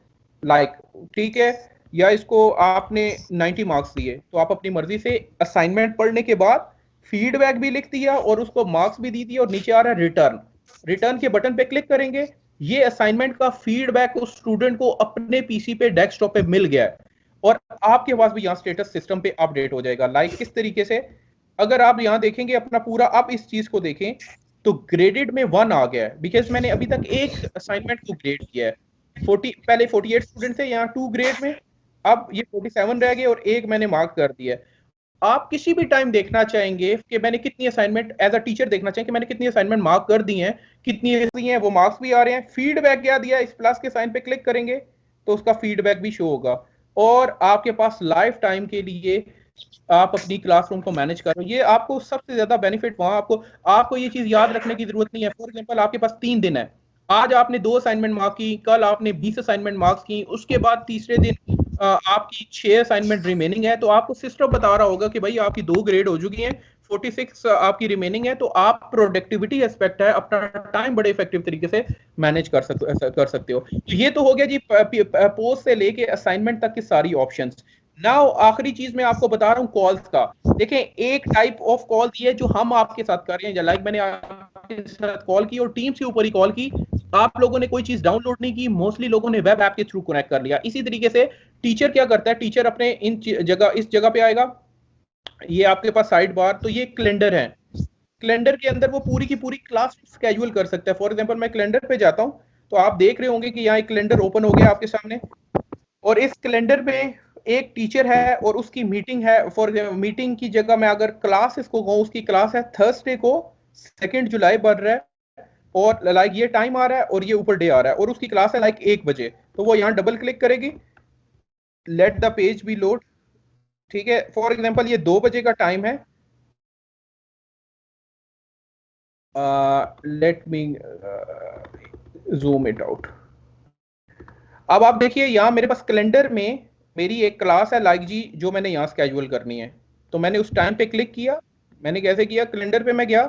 लाइक, ठीक है, या इसको आपने 90 मार्क्स दिए, तो आप अपनी मर्जी से असाइनमेंट पढ़ने के बाद फीडबैक भी लिख दिया और उसको मार्क्स भी दी दिए, और नीचे आ रहा है रिटर्न। रिटर्न के बटन पे क्लिक करेंगे, ये असाइनमेंट का फीडबैक उस स्टूडेंट को अपने पीसी पे डेस्कटॉप पे मिल गया है, और आपके पास भी यहाँ स्टेटस सिस्टम पे अपडेट हो जाएगा। लाइक किस तरीके से, अगर आप यहाँ देखेंगे अपना पूरा, आप इस चीज को देखें तो ग्रेडेड में 1 आ गया है, बिकॉज मैंने अभी तक एक असाइनमेंट को ग्रेड किया है। 40 पहले 48 स्टूडेंट थे, यहाँ 2 ग्रेड में, अब ये 47 रह गए और एक मैंने मार्क कर दिया है। आप किसी भी टाइम देखना चाहेंगे कि मैंने कितनी असाइनमेंट, एज अ टीचर देखना चाहेंगे कि मैंने कितनी असाइनमेंट मार्क कर दी हैं, कितनी ऐसी हैं, वो मार्क्स भी आ रहे हैं। फीडबैक क्या दिया, इस प्लस के साइन पे क्लिक करेंगे तो उसका फीडबैक भी शो होगा, और आपके पास लाइफ टाइम के लिए आप अपनी क्लासरूम को मैनेज कर रहे हो। ये आपको सबसे ज्यादा बेनिफिट वहां, आपको ये चीज याद रखने की जरूरत नहीं है। फॉर एग्जांपल आपके पास 3 दिन है, आज आपने 2 असाइनमेंट मार्क की, कल आपने 20 असाइनमेंट मार्क्स की, उसके बाद तीसरे दिन आपकी 6 असाइनमेंट रिमेनिंग है, तो आपको सिस्टम बता रहा होगा कि भाई आपकी 2 ग्रेड हो चुकी हैं, 46 आपकी रिमेनिंग है, तो आप प्रोडक्टिविटी एस्पेक्ट है, अपना टाइम बड़े इफेक्टिव तरीके से मैनेज कर सकते हो। तो ये तो हो गया जी पोस्ट से लेके असाइनमेंट तक की सारी ऑप्शंस। नाउ आखिरी चीज मैं आपको बता रहा हूँ कॉल्स का। देखें, एक टाइप ऑफ कॉल ये जो हम आपके साथ कर रहे हैं, लाइक मैंने आपके साथ कॉल की और टीम्स के ऊपर ही कॉल की, आप लोगों ने कोई चीज डाउनलोड नहीं की, मोस्टली लोगों ने वेब ऐप के थ्रू कनेक्ट कर लिया। इसी तरीके से टीचर क्या करता है, टीचर अपने इस जगह पे आएगा, ये आपके पास साइड बार, तो ये कैलेंडर है, कैलेंडर के अंदर वो पूरी की पूरी क्लास स्केड्यूल कर सकता है। फॉर एग्जांपल मैं कैलेंडर पे जाता हूं, तो आप देख रहे होंगे कि यहाँ एक कैलेंडर ओपन हो गया आपके सामने, और इस कैलेंडर में एक टीचर है और उसकी मीटिंग है। फॉर मीटिंग की जगह मैं अगर क्लास इसको कहूँ, उसकी क्लास है थर्सडे को 2 जुलाई बढ़ रहा है, और लाइक ये टाइम आ रहा है और ये ऊपर डे आ रहा है, और उसकी क्लास है लाइक 1 बजे, तो वो यहाँ डबल क्लिक करेगी, let the page be load, ठीक है। फॉर एग्जांपल ये 2 बजे का टाइम है, let me zoom it out. अब आप देखिए यहाँ मेरे पास कैलेंडर में मेरी एक क्लास है लाइक जी, जो मैंने यहाँ स्केड्यूल करनी है, तो मैंने उस टाइम पे क्लिक किया। मैंने कैसे किया, कैलेंडर पे मैं गया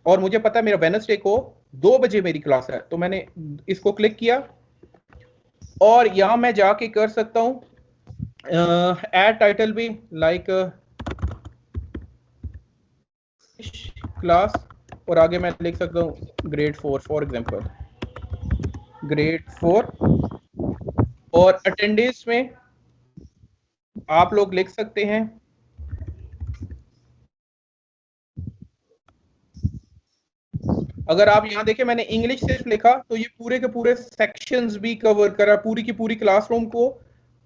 और मुझे पता है मेरा वेडनेसडे को 2 बजे मेरी क्लास है, तो मैंने इसको क्लिक किया और यहाँ मैं जाके कर सकता हूँ ऐड टाइटल भी, लाइक क्लास, और आगे मैं लिख सकता हूँ ग्रेड 4, फॉर एग्जांपल ग्रेड 4, और अटेंडेंस में आप लोग लिख सकते हैं अगर आप यहाँ देखें मैंने इंग्लिश सिर्फ लिखा तो ये पूरे के पूरे सेक्शंस भी कवर करा, पूरी की पूरी क्लासरूम को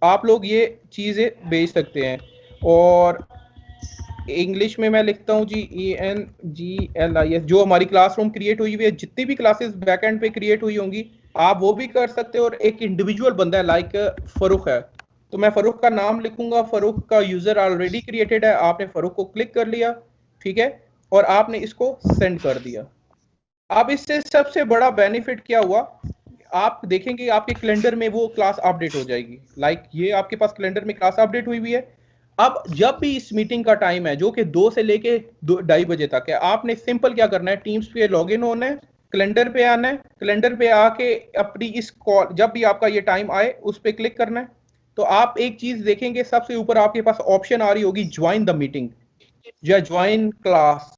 आप लोग ये चीजें भेज सकते हैं। और इंग्लिश में मैं लिखता हूँ जी ENGLIS, जो हमारी क्लासरूम क्रिएट हुई हुई है, जितनी भी क्लासेस बैकएंड पे क्रिएट हुई होंगी आप वो भी कर सकते हो। और एक इंडिविजुअल बंदा है लाइक फरूक है, तो मैं फरूक का नाम लिखूंगा, फरूक का यूजर ऑलरेडी क्रिएटेड है, आपने फरूक को क्लिक कर लिया, ठीक है, और आपने इसको सेंड कर दिया। अब इससे सबसे बड़ा बेनिफिट क्या हुआ, आप देखेंगे आपके कैलेंडर में वो क्लास अपडेट हो जाएगी। लाइक ये आपके पास कैलेंडर में क्लास अपडेट हुई हुई है। अब जब भी इस मीटिंग का टाइम है जो कि 2 से लेके 2:30 बजे तक है, आपने सिंपल क्या करना है, टीम्स पे लॉग इन होना है, कैलेंडर पे आना है, कैलेंडर पे आके अपनी इस कॉल, जब भी आपका ये टाइम आए उस पर क्लिक करना है। तो आप एक चीज देखेंगे सबसे ऊपर आपके पास ऑप्शन आ रही होगी ज्वाइन द मीटिंग या ज्वाइन क्लास,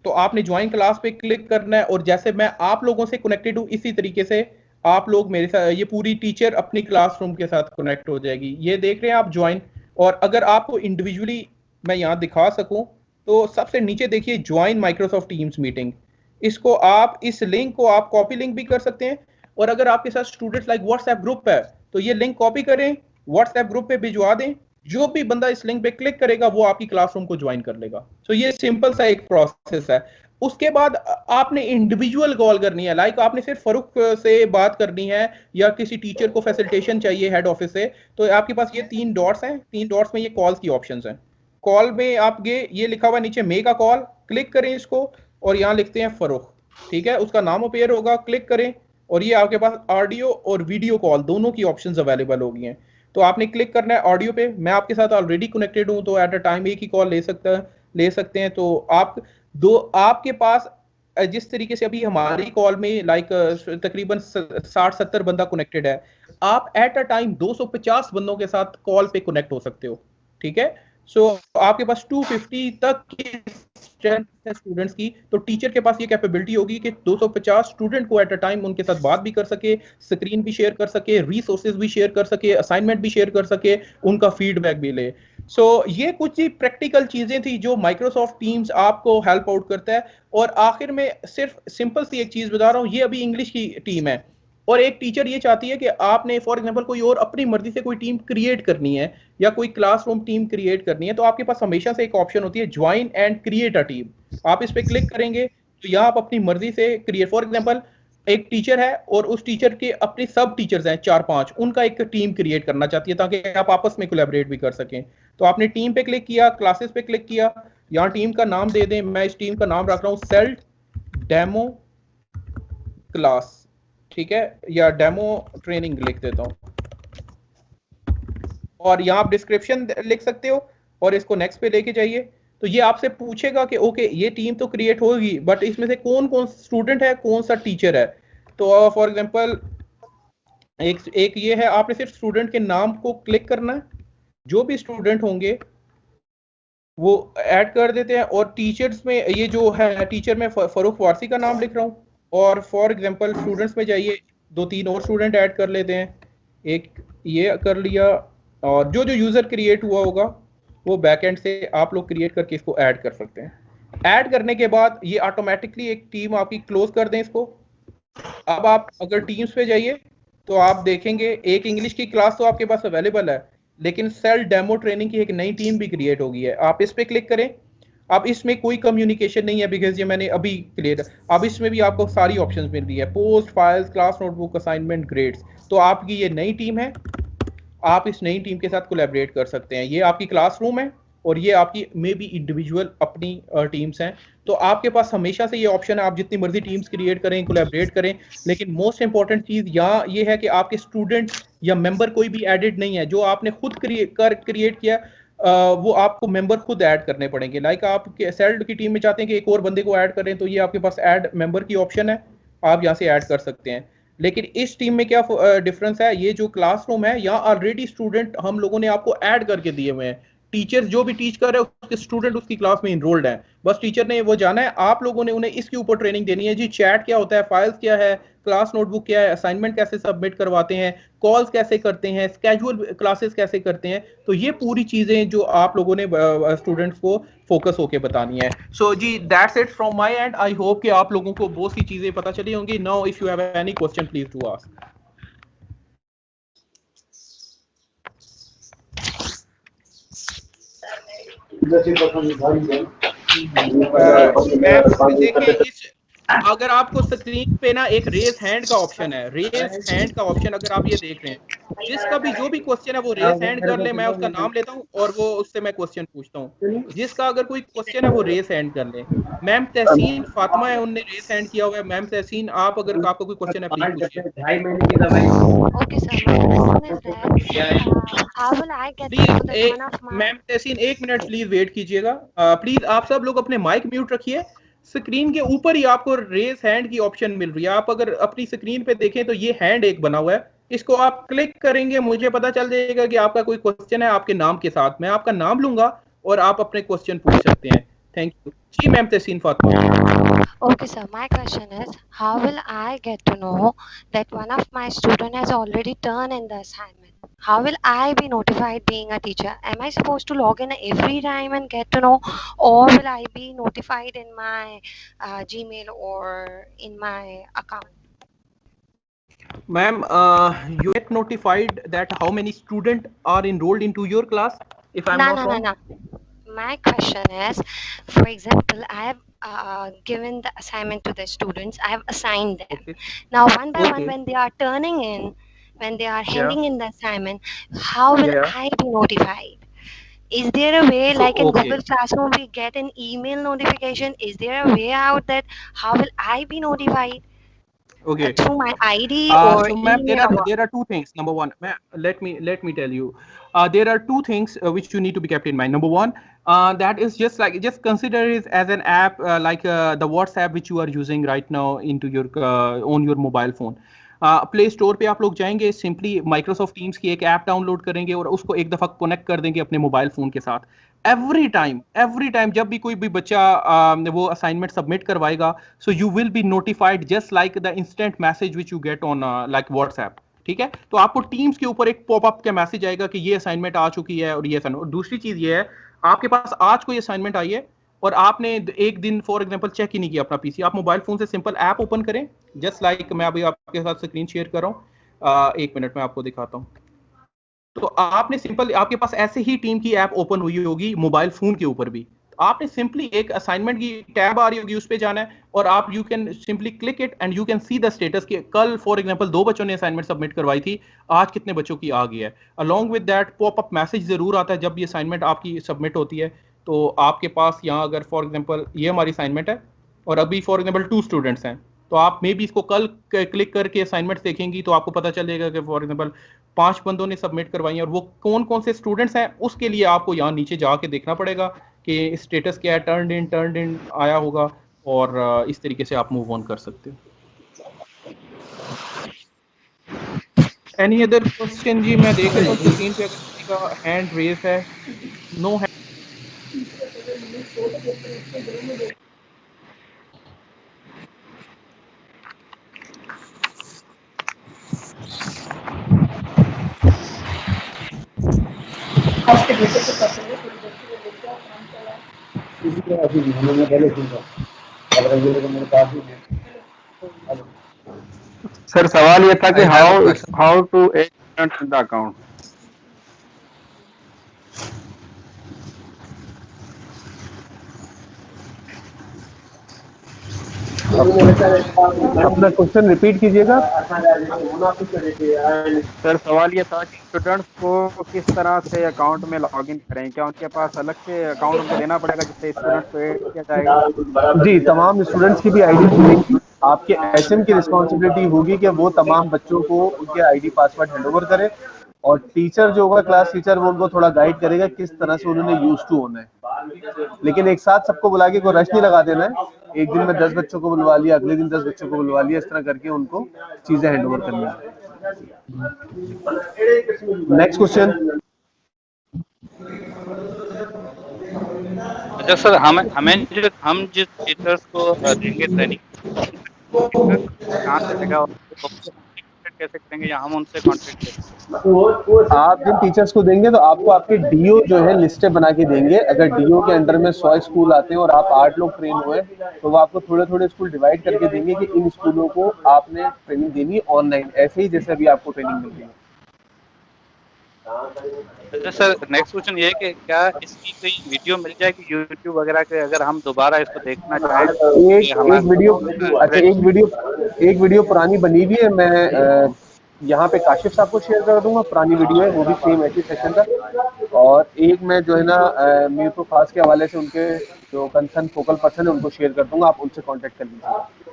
तो आपने ज्वाइन क्लास पे क्लिक करना है। और जैसे मैं आप लोगों से कनेक्टेड हूं इसी तरीके से आप लोग मेरे साथ, ये पूरी टीचर अपनी क्लासरूम के साथ कनेक्ट हो जाएगी। ये देख रहे हैं आप ज्वाइन। और अगर आपको इंडिविजुअली मैं यहाँ दिखा सकूं तो सबसे नीचे देखिए ज्वाइन माइक्रोसॉफ्ट टीम्स मीटिंग, इसको आप, इस लिंक को आप कॉपी लिंक भी कर सकते हैं। और अगर आपके साथ स्टूडेंट्स लाइक व्हाट्सएप ग्रुप है तो ये लिंक कॉपी करें, व्हाट्सएप ग्रुप पे भिजवा दें, जो भी बंदा इस लिंक पे क्लिक करेगा वो आपकी क्लासरूम को ज्वाइन कर लेगा। तो ये सिंपल सा एक प्रोसेस है। उसके बाद आपने इंडिविजुअल कॉल करनी है, लाइक आपने सिर्फ फरूक से बात करनी है या किसी टीचर को फैसिलिटेशन चाहिए हेड ऑफिस से, तो आपके पास ये 3 डॉट्स हैं, 3 डॉट्स में ये कॉल्स की ऑप्शंस हैं। कॉल में आप ये लिखा हुआ नीचे मेक अ कॉल, क्लिक करें इसको और यहाँ लिखते हैं फरूक, ठीक है, उसका नाम अपेयर होगा, क्लिक करें और ये आपके पास ऑडियो और वीडियो कॉल दोनों की ऑप्शंस अवेलेबल होगी हैं। तो आपने क्लिक करना है ऑडियो पे, मैं आपके साथ ऑलरेडी कनेक्टेड हूं तो एट अ टाइम एक ही कॉल ले सकते हैं। तो आपके पास जिस तरीके से अभी हमारी कॉल में लाइक तकरीबन 60-70 बंदा कनेक्टेड है, आप एट अ टाइम 250 बंदों के साथ कॉल पे कनेक्ट हो सकते हो, ठीक है। सो आपके पास 250 तक की स्ट्रेंथ है स्टूडेंट्स की, तो टीचर के पास ये कैपेबिलिटी होगी कि 250 स्टूडेंट को एट अ टाइम उनके साथ बात भी कर सके, स्क्रीन भी शेयर कर सके, रिसोर्सेज भी शेयर कर सके, असाइनमेंट भी शेयर कर सके, उनका फीडबैक भी ले। सो ये कुछ ही प्रैक्टिकल चीजें थी जो माइक्रोसॉफ्ट टीम्स आपको हेल्प आउट करता है। और आखिर में सिर्फ सिंपल सी एक चीज बता रहा हूँ, ये अभी इंग्लिश की टीम है और एक टीचर ये चाहती है कि आपने फॉर एग्जांपल कोई और अपनी मर्जी से कोई टीम क्रिएट करनी है या कोई क्लासरूम टीम क्रिएट करनी है, तो आपके पास हमेशा से एक ऑप्शन होती है join and create a team. आप इस पे क्लिक करेंगे तो यहाँ आप अपनी मर्जी से क्रिएट, फॉर एग्जांपल एक टीचर है और उस टीचर के अपने सब टीचर्स हैं 4-5, उनका एक टीम क्रिएट करना चाहती है ताकि आप आपस में कोलैबोरेट भी कर सकें। तो आपने टीम पे क्लिक किया, क्लासेस पे क्लिक किया, यहाँ टीम का नाम दे दें, मैं इस टीम का नाम रख रहा हूँ सेल्फ डेमो क्लास, ठीक है, या डेमो ट्रेनिंग लिख देता हूं। और यहाँ आप डिस्क्रिप्शन लिख सकते हो और इसको नेक्स्ट पे लेके जाइए। तो ये आपसे पूछेगा कि ओके ये टीम तो क्रिएट होगी बट इसमें से कौन कौन स्टूडेंट है, कौन सा टीचर है। तो फॉर एग्जांपल एक ये है, आपने सिर्फ स्टूडेंट के नाम को क्लिक करना है, जो भी स्टूडेंट होंगे वो ऐड कर देते हैं। और टीचर्स में ये जो है टीचर में फरूक वारसी का नाम लिख रहा हूँ और फॉर एग्जांपल स्टूडेंट्स में जाइए, 2-3 और स्टूडेंट ऐड कर लेते हैं, एक ये कर लिया। और जो जो यूजर क्रिएट हुआ होगा वो बैकएंड से आप लोग क्रिएट करके इसको ऐड कर सकते हैं। ऐड करने के बाद ये ऑटोमेटिकली एक टीम आपकी क्लोज कर दें इसको। अब आप अगर टीम्स पे जाइए तो आप देखेंगे एक इंग्लिश की क्लास तो आपके पास अवेलेबल है, लेकिन सेल्फ डेमो ट्रेनिंग की एक नई टीम भी क्रिएट होगी है। आप इस पे क्लिक करें। अब इसमें कोई कम्युनिकेशन नहीं है बिकॉज ये मैंने अभी क्लियर। अब इसमें भी आपको सारी ऑप्शंस मिल रही है, post, files, class notebook, assignment, grades. तो आपकी ये नई टीम है, आप इस नई टीम के साथ कोलैबोरेट कर सकते हैं। ये आपकी क्लासरूम है और ये आपकी मे बी इंडिविजुअल अपनी टीम्स हैं। तो आपके पास हमेशा से ये ऑप्शन है, आप जितनी मर्जी टीम्स क्रिएट करें, कोलैबोरेट करें। लेकिन मोस्ट इंपॉर्टेंट चीज यहाँ ये है कि आपके स्टूडेंट या मेंबर कोई भी एडिड नहीं है, जो आपने खुद क्रिएट किया वो आपको मेंबर खुद ऐड करने पड़ेंगे। लाइक आप सेल्ड की टीम में चाहते हैं कि एक और बंदे को ऐड करें, तो ये आपके पास ऐड मेंबर की ऑप्शन है, आप यहाँ से ऐड कर सकते हैं। लेकिन इस टीम में क्या डिफरेंस है, ये जो क्लासरूम है यहाँ ऑलरेडी स्टूडेंट हम लोगों ने आपको ऐड करके दिए हुए हैं, टीचर जो भी टीच कर रहे हैं उसके स्टूडेंट उसकी क्लास में इनरोल्ड हैं, बस टीचर ने वो जाना है। आप लोगों ने उन्हें इसके ऊपर ट्रेनिंग देनी है जी, चैट क्या होता है, फाइल्स क्या है, क्लास नोटबुक क्या है, असाइनमेंट कैसे सबमिट करवाते हैं, कॉल्स कैसे करते हैं, स्केजुअल क्लासेस कैसे करते हैं। तो ये पूरी चीजें जो आप लोगों ने स्टूडेंट्स को फोकस होके बतानी है। सो जी that's it from my end. I hope कि आप लोगों को बहुत सी चीजें पता चली होंगी। Now if you have any question please do ask. Ma'am देखिए, इस अगर आपको स्क्रीन पे ना एक रेज हैंड का ऑप्शन है, रेज हैंड का ऑप्शन अगर आप ये देख रहे हैं, जिसका भी जो भी क्वेश्चन है वो रेज हैंड कर ले, मैं उसका नाम लेता हूँ और वो उससे मैं क्वेश्चन पूछता हूँ। जिसका अगर कोई क्वेश्चन है वो रेज हैंड कर ले। मैम तहसीन फातिमा है, उनने रेज हैंड किया हुआ है। मैम तहसीन, आप अगर आपका कोई क्वेश्चन है प्लीज पूछिए। Okay, sir. My question is that how will I get to know that please one of my ma'am Tahseen एक मिनट प्लीज वेट कीजिएगा। प्लीज आप सब लोग अपने माइक म्यूट रखिए। स्क्रीन के ऊपर ही आपको रेज हैंड की ऑप्शन मिल रही है। आप अगर अपनी स्क्रीन पे देखें तो ये हैंड एक बना हुआ है, इसको आप क्लिक करेंगे, मुझे पता चल जाएगा कि आपका कोई क्वेश्चन है आपके नाम के साथ। मैं आपका नाम लूंगा और आप अपने क्वेश्चन पूछ सकते हैं। थैंक यू जी। Ma'am Tehseen Fatima. Okay, sir. My question is how will I get to know that one of my student has already turned in the assignment? How will I be notified being a teacher? Am I supposed to log in every time and get to know, or will I be notified in my Gmail or in my account? Ma'am, you get notified that how many students are enrolled into your class, if I'm No, not no, no, wrong? no. My question is, for example, I have given the assignment to the students. I have assigned them. Okay. Now, one by one, Okay. when they are turning in, when they are Yeah. handing in the assignment, how will Yeah. I be notified? Is there a way, So, like in okay. Google Classroom, we get an email notification? Is there a way out that how will I be notified Okay. through my ID or So ma'am, email or what? there are two things. Number one, ma'am, let me tell you, there are two things which you need to be kept in mind. Number one, that is just consider it as an app like the WhatsApp which you are using right now into your on your mobile phone. Play store पे आप लोग जाएंगे, simply Microsoft teams की एक app download करेंगे और उसको एक दफ़ा कनेक्ट कर देंगे अपने मोबाइल फ़ोन के साथ। एवरी टाइम जब भी कोई भी बच्चा वो असाइनमेंट सबमिट करवाएगा, so you will be notified just like the instant message which you get on like WhatsApp. ठीक है, तो आपको टीम्स के ऊपर एक पॉपअप का मैसेज आएगा कि ये असाइनमेंट आ चुकी है और ये असाइनमेंट। और दूसरी चीज ये है, आपके पास आज कोई असाइनमेंट आई है और आपने एक दिन फॉर एग्जांपल चेक ही नहीं किया अपना पीसी, आप मोबाइल फोन से सिंपल ऐप ओपन करें, जस्ट लाइक मैं अभी आपके साथ स्क्रीन शेयर कर रहा हूँ, एक मिनट में आपको दिखाता हूँ। तो आपने सिंपल, आपके पास ऐसे ही टीम की ऐप ओपन हुई होगी मोबाइल फोन के ऊपर भी, आपने सिंपली एक असाइनमेंट की टैब आ रही होगी, उस पे जाना है और आप you can simply click it and you can see the status कि कल फॉर एग्जांपल 2 बच्चों ने असाइनमेंट सबमिट करवाई थी, आज कितने बच्चों की आ गई है। Along with that popup message जरूर आता है जब ये असाइनमेंट आपकी सबमिट होती है। तो आपके पास यहाँ अगर फॉर एग्जांपल ये हमारी असाइनमेंट है और अभी फॉर एग्जांपल 2 स्टूडेंट्स हैं, तो आप मे बी इसको कल क्लिक करके असाइनमेंट देखेंगी तो आपको पता चलेगा कि फॉर एग्जांपल 5 बंदों ने सबमिट करवाई है और वो कौन कौन से स्टूडेंट्स हैं, उसके लिए आपको यहाँ नीचे जाके देखना पड़ेगा कि स्टेटस क्या है, टर्न्ड इन आया होगा और इस तरीके से आप मूव ऑन कर सकते हो। एनी अदर क्वेश्चन जी? मैं देख रहा हूँ स्क्रीन पे अगर किसी का हैंड रेज है। No hand. सर सवाल ये था कि how to add students in the account. अपना क्वेश्चन रिपीट कीजिएगा। सर सवाल ये था कि स्टूडेंट्स को किस तरह से अकाउंट में लॉगिन करें, क्या उनके पास अलग से अकाउंट उनको देना पड़ेगा जिससे स्टूडेंट्स को ऐड किया जाएगा? जी, तमाम स्टूडेंट्स की भी आईडी मिलेंगी। आपके एचएम की रिस्पॉन्सिबिलिटी होगी कि वो तमाम बच्चों को उनके आईडी पासवर्ड हैंडओवर करे और टीचर जो होगा क्लास टीचर वो उनको थोड़ा गाइड करेगा किस तरह से उन्होंने यूज टू होना है। लेकिन एक साथ सबको बुला के कोई रश नहीं लगा देना है। एक दिन में 10 बच्चों को बुलवा लिया, अगले दिन 10 बच्चों को बुलवा लिया, इस तरह करके उनको चीजें हैंडओवर करनी है। Next question. अच्छा सर, हम जिस टीचर्स को देंगे ट्रेनिंग, कहाँ से आएगा और वो हमसे कांटेक्ट कैसे करेंगे या हम उनसे कांटेक्ट करेंगे? आप जिन टीचर्स को देंगे तो आपको आपके डीओ जो है लिस्टें बना के देंगे। अगर डीओ के अंडर में 100 स्कूल आते हैं और आप 8 लोग ट्रेन हुए तो वो आपको थोड़े थोड़े स्कूल डिवाइड करके देंगे कि इन स्कूलों को आपने ट्रेनिंग देनी है ऑनलाइन, ऐसे ही जैसे अभी आपको ट्रेनिंग मिल रही है। अच्छा सर, नेक्स्ट क्वेश्चन ये है कि क्या इसकी कोई वीडियो मिल जाएगी यूट्यूब वगैरह के, अगर हम दोबारा इसको देखना चाहें कि एक वीडियो, अच्छा एक वीडियो पुरानी बनी हुई है, मैं यहाँ पे काशिफ साहब को शेयर कर दूंगा। पुरानी वीडियो है, वो भी सेम ऐसी सेशन का। और एक मैं जो है ना मीर तो खास के हवाले से उनके जो कंसर्न फोकल पर्सन है उनको शेयर कर दूंगा, आप उनसे कांटेक्ट कर लीजिए।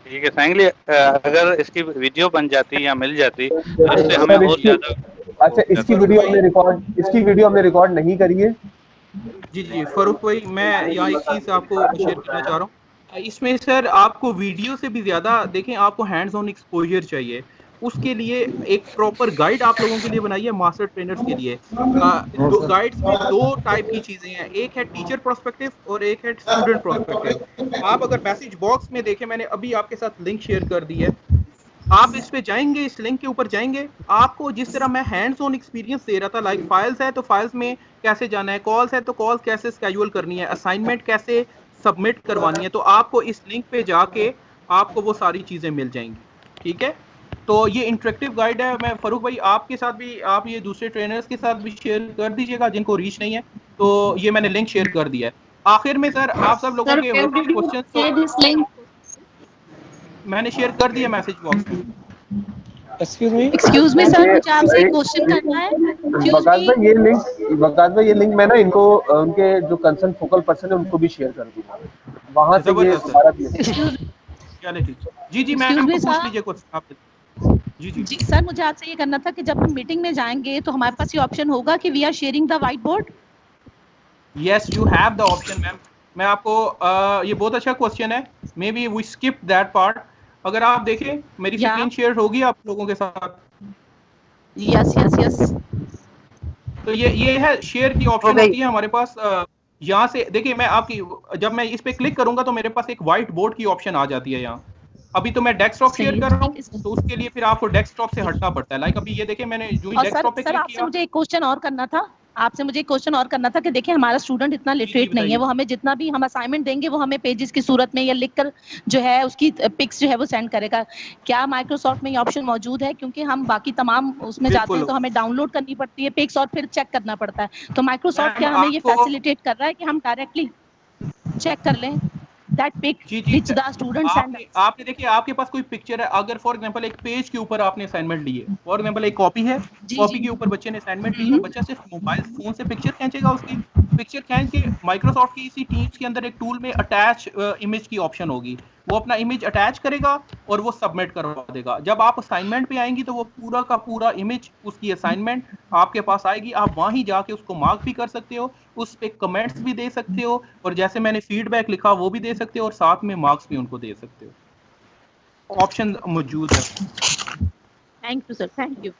ठीक है, थैंक यू। अगर इसकी वीडियो बन जाती या मिल जाती तो इससे हमें सर और ज्यादा अच्छा, हो इसकी जाता। वीडियो हमने रिकॉर्ड नहीं करी है। जी जी फारूक भाई, मैं यहाँ एक चीज आपको शेयर करना चाह रहा हूँ। इसमें सर आपको वीडियो से भी ज्यादा देखें, आपको हैंड्स ऑन एक्सपोजर चाहिए। उसके लिए एक प्रॉपर गाइड आप लोगों के लिए बनाई है, मास्टर ट्रेनर्स के लिए। दो गाइड्स में दो टाइप की चीजें हैं, एक है टीचर प्रोस्पेक्टिव और एक है स्टूडेंट प्रोस्पेक्टिव। आप अगर मैसेज बॉक्स में देखें, मैंने अभी आपके साथ लिंक शेयर कर दी है। आप इस पे जाएंगे, इस लिंक के ऊपर जाएंगे, आपको जिस तरह मैं हैंड्स ऑन एक्सपीरियंस दे रहा था, लाइक फाइल्स है तो फाइल्स में कैसे जाना है, कॉल्स है तो कॉल्स कैसे स्केड्यूल करनी है, असाइनमेंट कैसे सबमिट करवानी है, तो आपको इस लिंक पे जाके आपको वो सारी चीजें मिल जाएंगी। ठीक है, तो ये इंटरेक्टिव गाइड है। मैं फारूक भाई आपके साथ भी, आप ये दूसरे ट्रेनर्स के साथ भी शेयर कर दीजिएगा जिनको रीच नहीं है, तो ये मैंने लिंक शेयर कर दिया है। आखिर में सर आप सब लोगों सर के वेयर होते डिड हैं यू क्वेश्चन, तो शेयर दिस लिंक? मैंने शेयर कर दिया मैसेज बॉक्स में। एक्सक्यूज मी सर, मुझे आपसे एक क्वेश्चन करना है। एक्सक्यूज बकास मी। भाई ये लिंक मैं ना इनको उनके जो कंसर्न फोकल पर्सन है उनको भी शेयर कर दूंगा, वहां से ये जबरदस्त सर, दोबारा मिल एक्सक्यूज चले ठीक। जी जी एक्सक्यूज मैम, मी पूछ सर। लीजिए कुछ आप। जी जी जी सर, मुझे आपसे ये करना था कि जब हम मीटिंग में जाएंगे तो हमारे पास ये ऑप्शन होगा कि we are sharing the white board. Yes you have the option ma'am. मैं आपको ये बहुत अच्छा क्वेश्चन है, maybe we skip that part. अगर आप देखें मेरी या स्क्रीन शेयर होगी आप लोगों के साथ, यस यस यस। तो ये है शेयर की हो ऑप्शन गई। होती है हमारे पास। यहाँ से देखिए, मैं आपकी जब मैं इस पे क्लिक करूंगा तो मेरे पास एक व्हाइट बोर्ड की ऑप्शन आ जाती है यहाँ। अभी तो मैं डेस्कटॉप शेयर सही है, कर रहा ठीक हूँ, है सर। तो उसके लिए फिर आपको डेस्कटॉप से हटना पड़ता है। लाइक अभी ये देखिए, मैंने जो ही और सर डेस्कटॉप पे सर क्लिक आपसे किया। मुझे एक क्वेश्चन और करना था। आपसे मुझे एक क्वेश्चन और करना था कि देखिए हमारा स्टूडेंट इतना जी जी लिटरेट नहीं है, बताइए। वो हमें जितना भी हम असाइनमेंट देंगे वो हमें पेजेस की सूरत में या लिखकर जो है उसकी पिक्स जो है वो सेंड करेगा। क्या माइक्रोसॉफ्ट में ये ऑप्शन मौजूद है? क्योंकि हम बाकी तमाम उसमें जाते हैं बिल्कुल तो हमें डाउनलोड करनी पड़ती है पिक्स और फिर चेक करना पड़ता है। तो माइक्रोसॉफ्ट मैम क्या हमें ये आपको, फैसिलिटेट कर रहा है कि हम डायरेक्टली चेक कर लें दैट पिक जी जी विच द स्टूडेंट सेंड? आपने आपने देखिए आपके पास कोई पिक्चर है, अगर फॉर एग्जांपल एक पेज के ऊपर आपने असाइनमेंट ली है, फॉर एग्जांपल एक कॉपी है, जी जी। कॉपी के ऊपर बच्चे ने असाइनमेंट ली है, बच्चा सिर्फ मोबाइल फोन से पिक्चर खींचेगा, उसकी पिक्चर खींच के माइक्रोसॉफ्ट की इसी टीम्स के अंदर एक टूल में अटैच इमेज की ऑप्शन होगी, वो अपना इमेज अटैच करेगा और वो सबमिट करवा देगा। जब आप असाइनमेंट पे आएंगी तो वो पूरा का पूरा इमेज उसकी असाइनमेंट आपके पास आएगी, आप वहीं जाके उसको मार्क भी कर सकते हो, उस पे कमेंट्स भी दे सकते हो, और जैसे मैंने फीडबैक लिखा वो भी दे सकते हो, और साथ में मार्क्स भी उनको दे सकते हो। ऑप्शन मौजूद है। Thank you sir, thank you.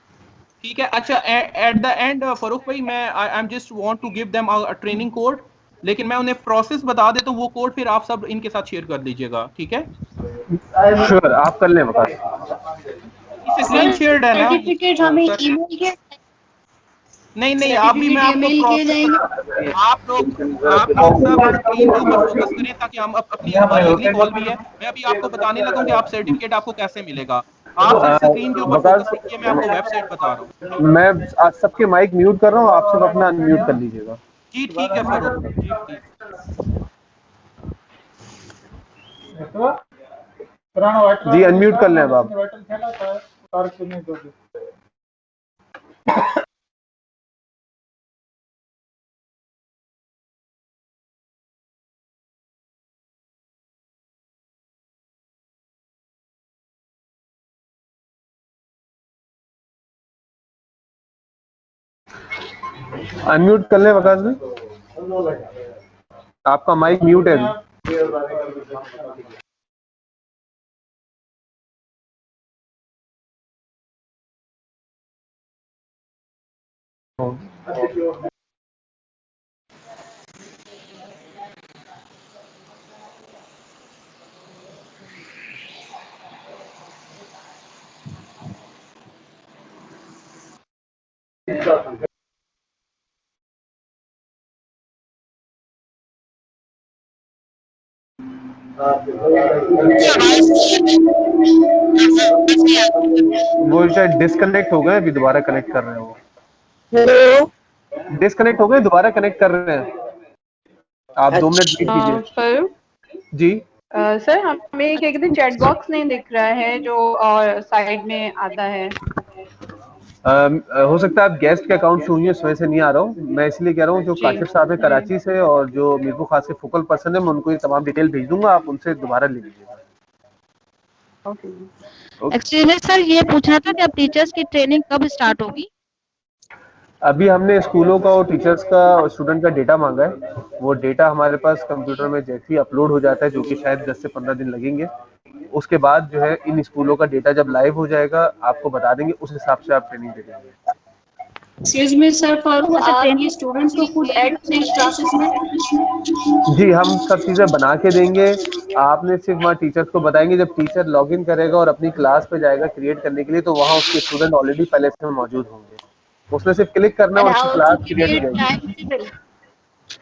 ठीक है, अच्छा एट द एंड फारूक भाई, मैं I am just want to give them a training code, लेकिन मैं उन्हें प्रोसेस बता देता हूँ, वो कोड फिर आप सब इनके साथ शेयर कर दीजिएगा। ठीक है, श्योर, आप कर लें बकास। स्क्रीन शेयर्ड है ना सर्टिफिकेट हमें सर? ईमेल के नहीं नहीं, अभी मैं सर्टिफिकेट आपको ईमेल किए प्रोसेस जाएंगे। बता, आप लोग सब स्क्रीन के ऊपर फोकस करें ताकि हम अपनी अगली कॉल भी है, मैं अभी आपको बताने लगा हूं कि आप सर्टिफिकेट आपको कैसे मिलेगा। आप सिर्फ स्क्रीन के ऊपर फोकस बकास कीजिए, मैं आपको वेबसाइट बता रहा हूँ। मैं आज सबके माइक म्यूट कर रहा हूँ, आप सब अपना अनम्यूट कर लीजिएगा। जी ठीक है फारूक जी, प्लीज। जी अनम्यूट कर लें अब आप। अनम्यूट कर लें बकास भाई, आपका माइक म्यूट है अभी। वो शायद डिस्कनेक्ट हो गए, अभी दोबारा कनेक्ट कर रहे हैं वो। हेलो डिस्कनेक्ट हो गए, दोबारा कनेक्ट कर रहे हैं। आप 2 मिनट वेट कीजिए। सर जी सर हमें एक कहते चैट बॉक्स नहीं दिख रहा है जो साइड में आता है। हो सकता है आप गेस्ट के अकाउंट से हुई हैं, उस वजह से नहीं आ रहा हूँ। मैं इसलिए कह रहा हूँ, जो जी काशिफ साहब है कराची से और जो मीरपुर खास के फोकल पर्सन है, मैं उनको ये तमाम डिटेल भेज दूंगा, आप उनसे दोबारा ले लीजिएगा। ओके। एक्चुअली में सर ये पूछना था कि अब टीचर्स की ट्रेनिंग कब स्टार्ट होगी? अभी हमने स्कूलों का और टीचर्स का और स्टूडेंट का डेटा मांगा है। वो डेटा हमारे पास कंप्यूटर में जैसे ही अपलोड हो जाता है, जो कि शायद 10 से 15 दिन लगेंगे, उसके बाद जो है इन स्कूलों का डेटा जब लाइव हो जाएगा आपको बता देंगे, उस हिसाब से आप ट्रेनिंग दे देंगे। एक्सक्यूज मी सर, फॉर आपकी स्टूडेंट्स को खुद ऐड करेंगे क्लासेस में? जी, हम सब चीज़ें बना के देंगे। आपने सिर्फ वहाँ टीचर्स को बताएंगे, जब टीचर लॉगिन करेगा और अपनी क्लास पे जाएगा क्रिएट करने के लिए, तो वहाँ उसके स्टूडेंट ऑलरेडी पहले से मौजूद होंगे। उसमें सिर्फ क्लिक करना है एंड और उसकी हाउ क्लास टू क्रिएट हो क्रिएट जाएगी।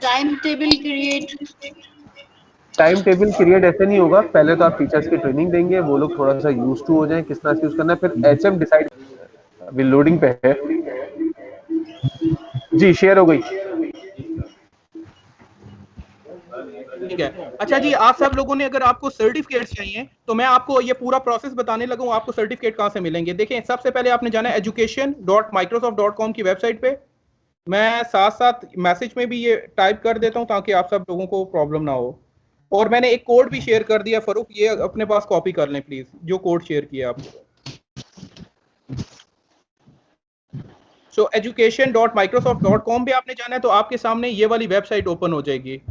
Time table create? Time table create ऐसे नहीं होगा, पहले तो आप टीचर्स की ट्रेनिंग देंगे, वो लोग थोड़ा सा यूज टू हो जाएं किस तरह से यूज करना है, फिर एचएम डिसाइड। अभी लोडिंग पे है जी, शेयर हो गई। ठीक है। अच्छा जी, आप सब लोगों ने, अगर आपको सर्टिफिकेट्स चाहिए तो मैं आपको ये पूरा प्रोसेस बताने लगा हूं, आपको सर्टिफिकेट कहां से मिलेंगे। देखें, सबसे पहले आपने जाना है education.microsoft.com की वेबसाइट पे। मैं साथ साथ मैसेज में भी ये टाइप कर देता हूं ताकि आप सब लोगों को प्रॉब्लम ना हो। और मैंने एक कोड भी शेयर कर दिया फरूक, ये अपने पास कॉपी कर लें प्लीज, जो कोड शेयर किया आपको। सो education.microsoft.com पे आपने जाना है, तो आपके सामने ये वाली वेबसाइट ओपन हो जाएगी।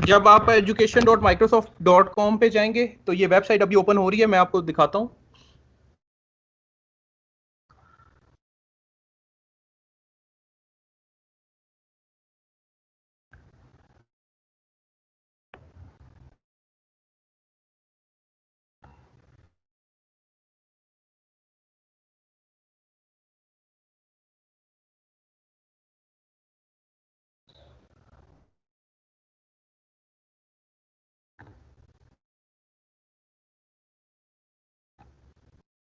जब आप education.microsoft.com पे जाएंगे तो ये वेबसाइट अभी ओपन हो रही है, मैं आपको दिखाता हूं।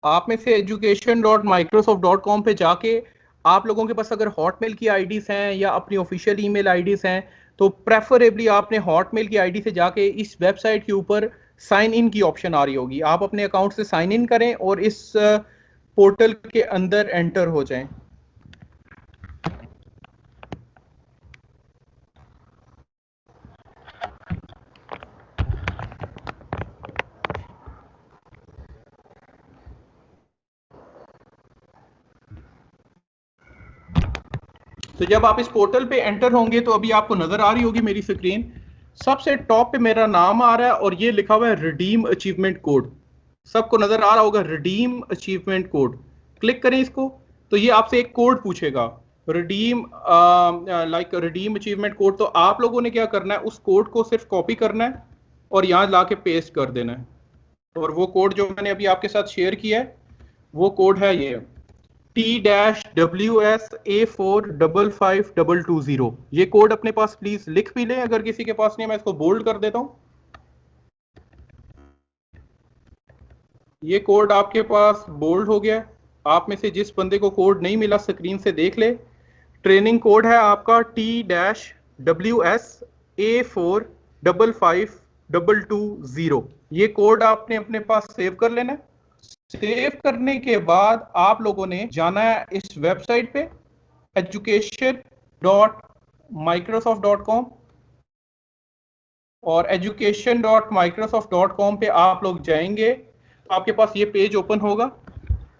आप में से education.microsoft.com पे जाके आप लोगों के पास अगर हॉटमेल की आईडीज हैं या अपनी ऑफिशियल ईमेल आईडीज हैं, तो प्रेफरेबली आपने हॉटमेल की आईडी से जाके इस वेबसाइट के ऊपर साइन इन की ऑप्शन आ रही होगी, आप अपने अकाउंट से साइन इन करें और इस पोर्टल के अंदर एंटर हो जाएं। तो जब आप इस पोर्टल पे एंटर होंगे तो अभी आपको नजर आ रही होगी मेरी स्क्रीन, सबसे टॉप पे मेरा नाम आ रहा है और ये लिखा हुआ है रिडीम अचीवमेंट कोड। सबको नजर आ रहा होगा रिडीम अचीवमेंट कोड। क्लिक करें इसको, तो ये आपसे एक कोड पूछेगा, रिडीम रिडीम अचीवमेंट कोड। तो आप लोगों ने क्या करना है, उस कोड को सिर्फ कॉपी करना है और यहाँ ला के पेस्ट कर देना है। और वो कोड जो मैंने अभी आपके साथ शेयर किया है, वो कोड है ये T-WSA45520। ये कोड अपने पास प्लीज लिख भी लें, अगर किसी के पास नहीं है मैं इसको बोल्ड कर देता हूं। ये कोड आपके पास बोल्ड हो गया। आप में से जिस बंदे को कोड नहीं मिला स्क्रीन से देख ले। ट्रेनिंग कोड है आपका T-WSA45520। ये कोड आपने अपने पास सेव कर लेना है। सेव करने के बाद आप लोगों ने जाना है इस वेबसाइट पे education.microsoft.com, और education.microsoft.com पे आप लोग जाएंगे, आपके पास ये पेज ओपन होगा।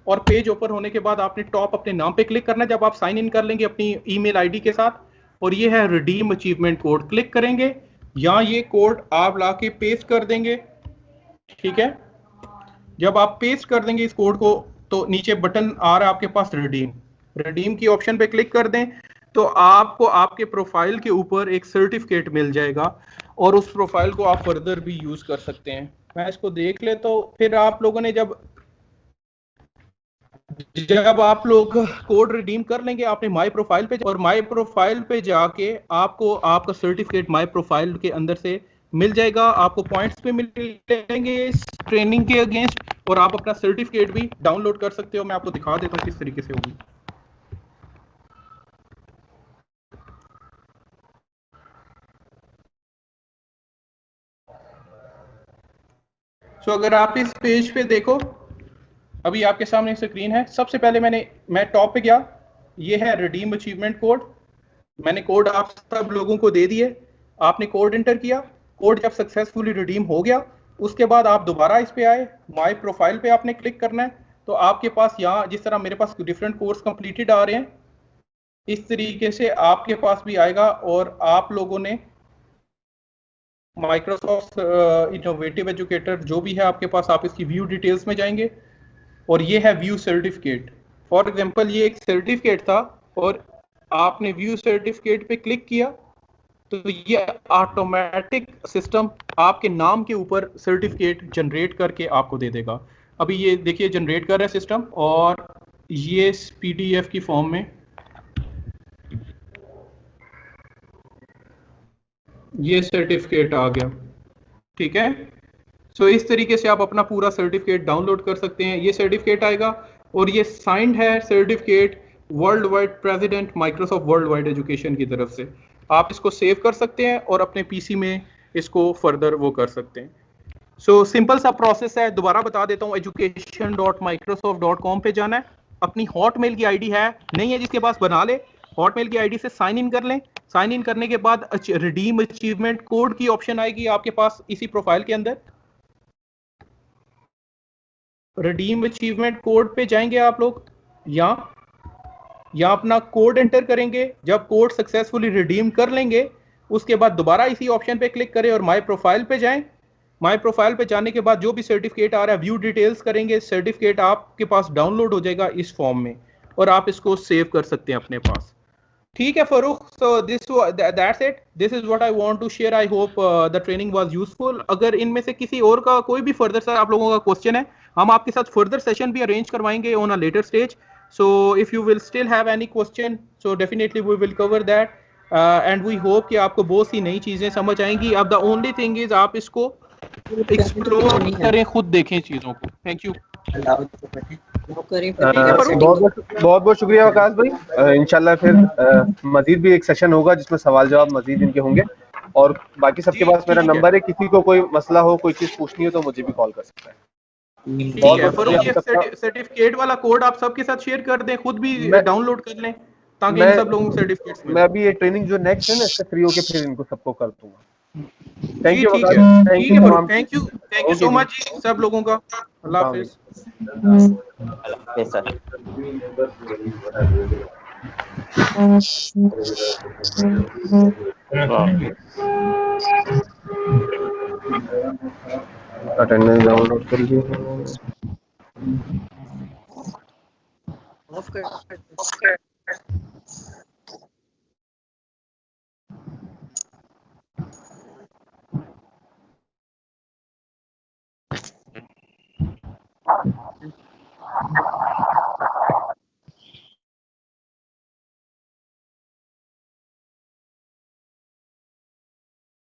और पेज ओपन होने के बाद आपने टॉप अपने नाम पे क्लिक करना है, जब आप साइन इन कर लेंगे अपनी ईमेल आईडी के साथ, और ये है रिडीम अचीवमेंट कोड। क्लिक करेंगे, यहाँ ये कोड आप लाके पेस्ट कर देंगे। ठीक है, जब आप पेस्ट कर देंगे इस कोड को, तो नीचे बटन आ रहा है आपके पास रिडीम। रिडीम की ऑप्शन पे क्लिक कर दें तो आपको आपके प्रोफाइल के ऊपर एक सर्टिफिकेट मिल जाएगा और उस प्रोफाइल को आप फर्दर भी यूज कर सकते हैं। मैं इसको देख लेता हूं। फिर आप लोगों ने जब जब आप लोग कोड रिडीम कर लेंगे आपने माई प्रोफाइल पे, और माई प्रोफाइल पे जाके आपको आपका सर्टिफिकेट माई प्रोफाइल के अंदर से मिल जाएगा, आपको पॉइंट्स पे मिलेंगे इस ट्रेनिंग के अगेंस्ट, और आप अपना सर्टिफिकेट भी डाउनलोड कर सकते हो। मैं आपको दिखा देता हूँ किस तरीके से होगी। सो अगर आप इस पेज पे देखो, अभी आपके सामने स्क्रीन है। सबसे पहले मैं टॉप पे गया, ये है रिडीम अचीवमेंट कोड। मैंने कोड आप सब लोगों को दे दिए, आपने कोड एंटर किया। कोड जब सक्सेसफुली रिडीम हो गया उसके बाद आप दोबारा इस पे आए, माय प्रोफाइल पे आपने क्लिक करना है। तो आपके पास यहाँ जिस तरह मेरे पास डिफरेंट कोर्स कंप्लीटेड आ रहे हैं, इस तरीके से आपके पास भी आएगा, और आप लोगों ने माइक्रोसॉफ्ट इनोवेटिव एजुकेटर जो भी है आपके पास, आप इसकी व्यू डिटेल्स में जाएंगे, और ये है व्यू सर्टिफिकेट। फॉर एग्जांपल ये एक सर्टिफिकेट था और आपने व्यू सर्टिफिकेट पे क्लिक किया तो ये ऑटोमेटिक सिस्टम आपके नाम के ऊपर सर्टिफिकेट जनरेट करके आपको दे देगा। अभी ये देखिए जनरेट कर रहा है सिस्टम, और ये पीडीएफ की फॉर्म में ये सर्टिफिकेट आ गया। ठीक है, सो इस तरीके से आप अपना पूरा सर्टिफिकेट डाउनलोड कर सकते हैं। ये सर्टिफिकेट आएगा और ये साइंड है certificate world wide president Microsoft world wide education की तरफ से। आप इसको सेव कर सकते हैं और अपने पीसी में इसको फर्दर वो कर सकते हैं। सो सिंपल सा प्रोसेस है, दोबारा बता देता हूँ। education.microsoft.com पे जाना है, अपनी हॉटमेल की आईडी है नहीं है जिसके पास, बना ले, हॉटमेल की आईडी से साइन इन कर लें। साइन इन करने के बाद रिडीम अचीवमेंट कोड की ऑप्शन आएगी आपके पास इसी प्रोफाइल के अंदर। रिडीम अचीवमेंट कोड पे जाएंगे आप लोग, यहाँ अपना कोड एंटर करेंगे। जब कोड सक्सेसफुली रिडीम कर लेंगे उसके बाद दोबारा इसी ऑप्शन पे क्लिक करें और माय प्रोफाइल पे जाएं। माय प्रोफाइल पे जाने के बाद जो भी सर्टिफिकेट आ रहा है व्यू डिटेल्स करेंगे, सर्टिफिकेट आपके पास डाउनलोड हो जाएगा इस फॉर्म में, और आप इसको सेव कर सकते हैं अपने पास। ठीक है Farrukh, so that's it, this is what I want to share. I hope the training was useful. अगर इनमें से किसी और का कोई भी फर्दर सर आप लोगों का क्वेश्चन है, हम आपके साथ फर्दर सेशन भी अरेंज करवाएंगे on a later stage. So if you will still have any question, so definitely we will cover that, and we hope कि आपको बहुत सी नई चीजें समझ आएंगी। अब द ओनली थिंग इज आप इसको एक्सप्लोर करें, खुद देखें चीजों को। Thank you. बहुत बहुत शुक्रिया वकास भाई। इंशाल्लाह फिर मजीद भी एक सेशन होगा जिसमें सवाल जवाब मजीद इनके होंगे, और बाकी सबके पास मेरा नंबर है, किसी को कोई मसला हो कोई चीज पूछनी हो तो मुझे भी कॉल कर सकता है। ठीक है फरूख, ये सर्टिफिकेट वाला कोड आप सबके साथ शेयर कर दें, खुद भी डाउनलोड कर लें ताकि इन सब लोगों को सर्टिफिकेट्स मिले। मैं अभी ये ट्रेनिंग जो नेक्स्ट है ना इससे फ्री होके फिर इनको सबको कर दूंगा। थैंक यू ठीक है Farrukh, thank you so much सब लोगों का। अल्लाह हाफिज। अटेंडेंस डाउनलोड कर ली।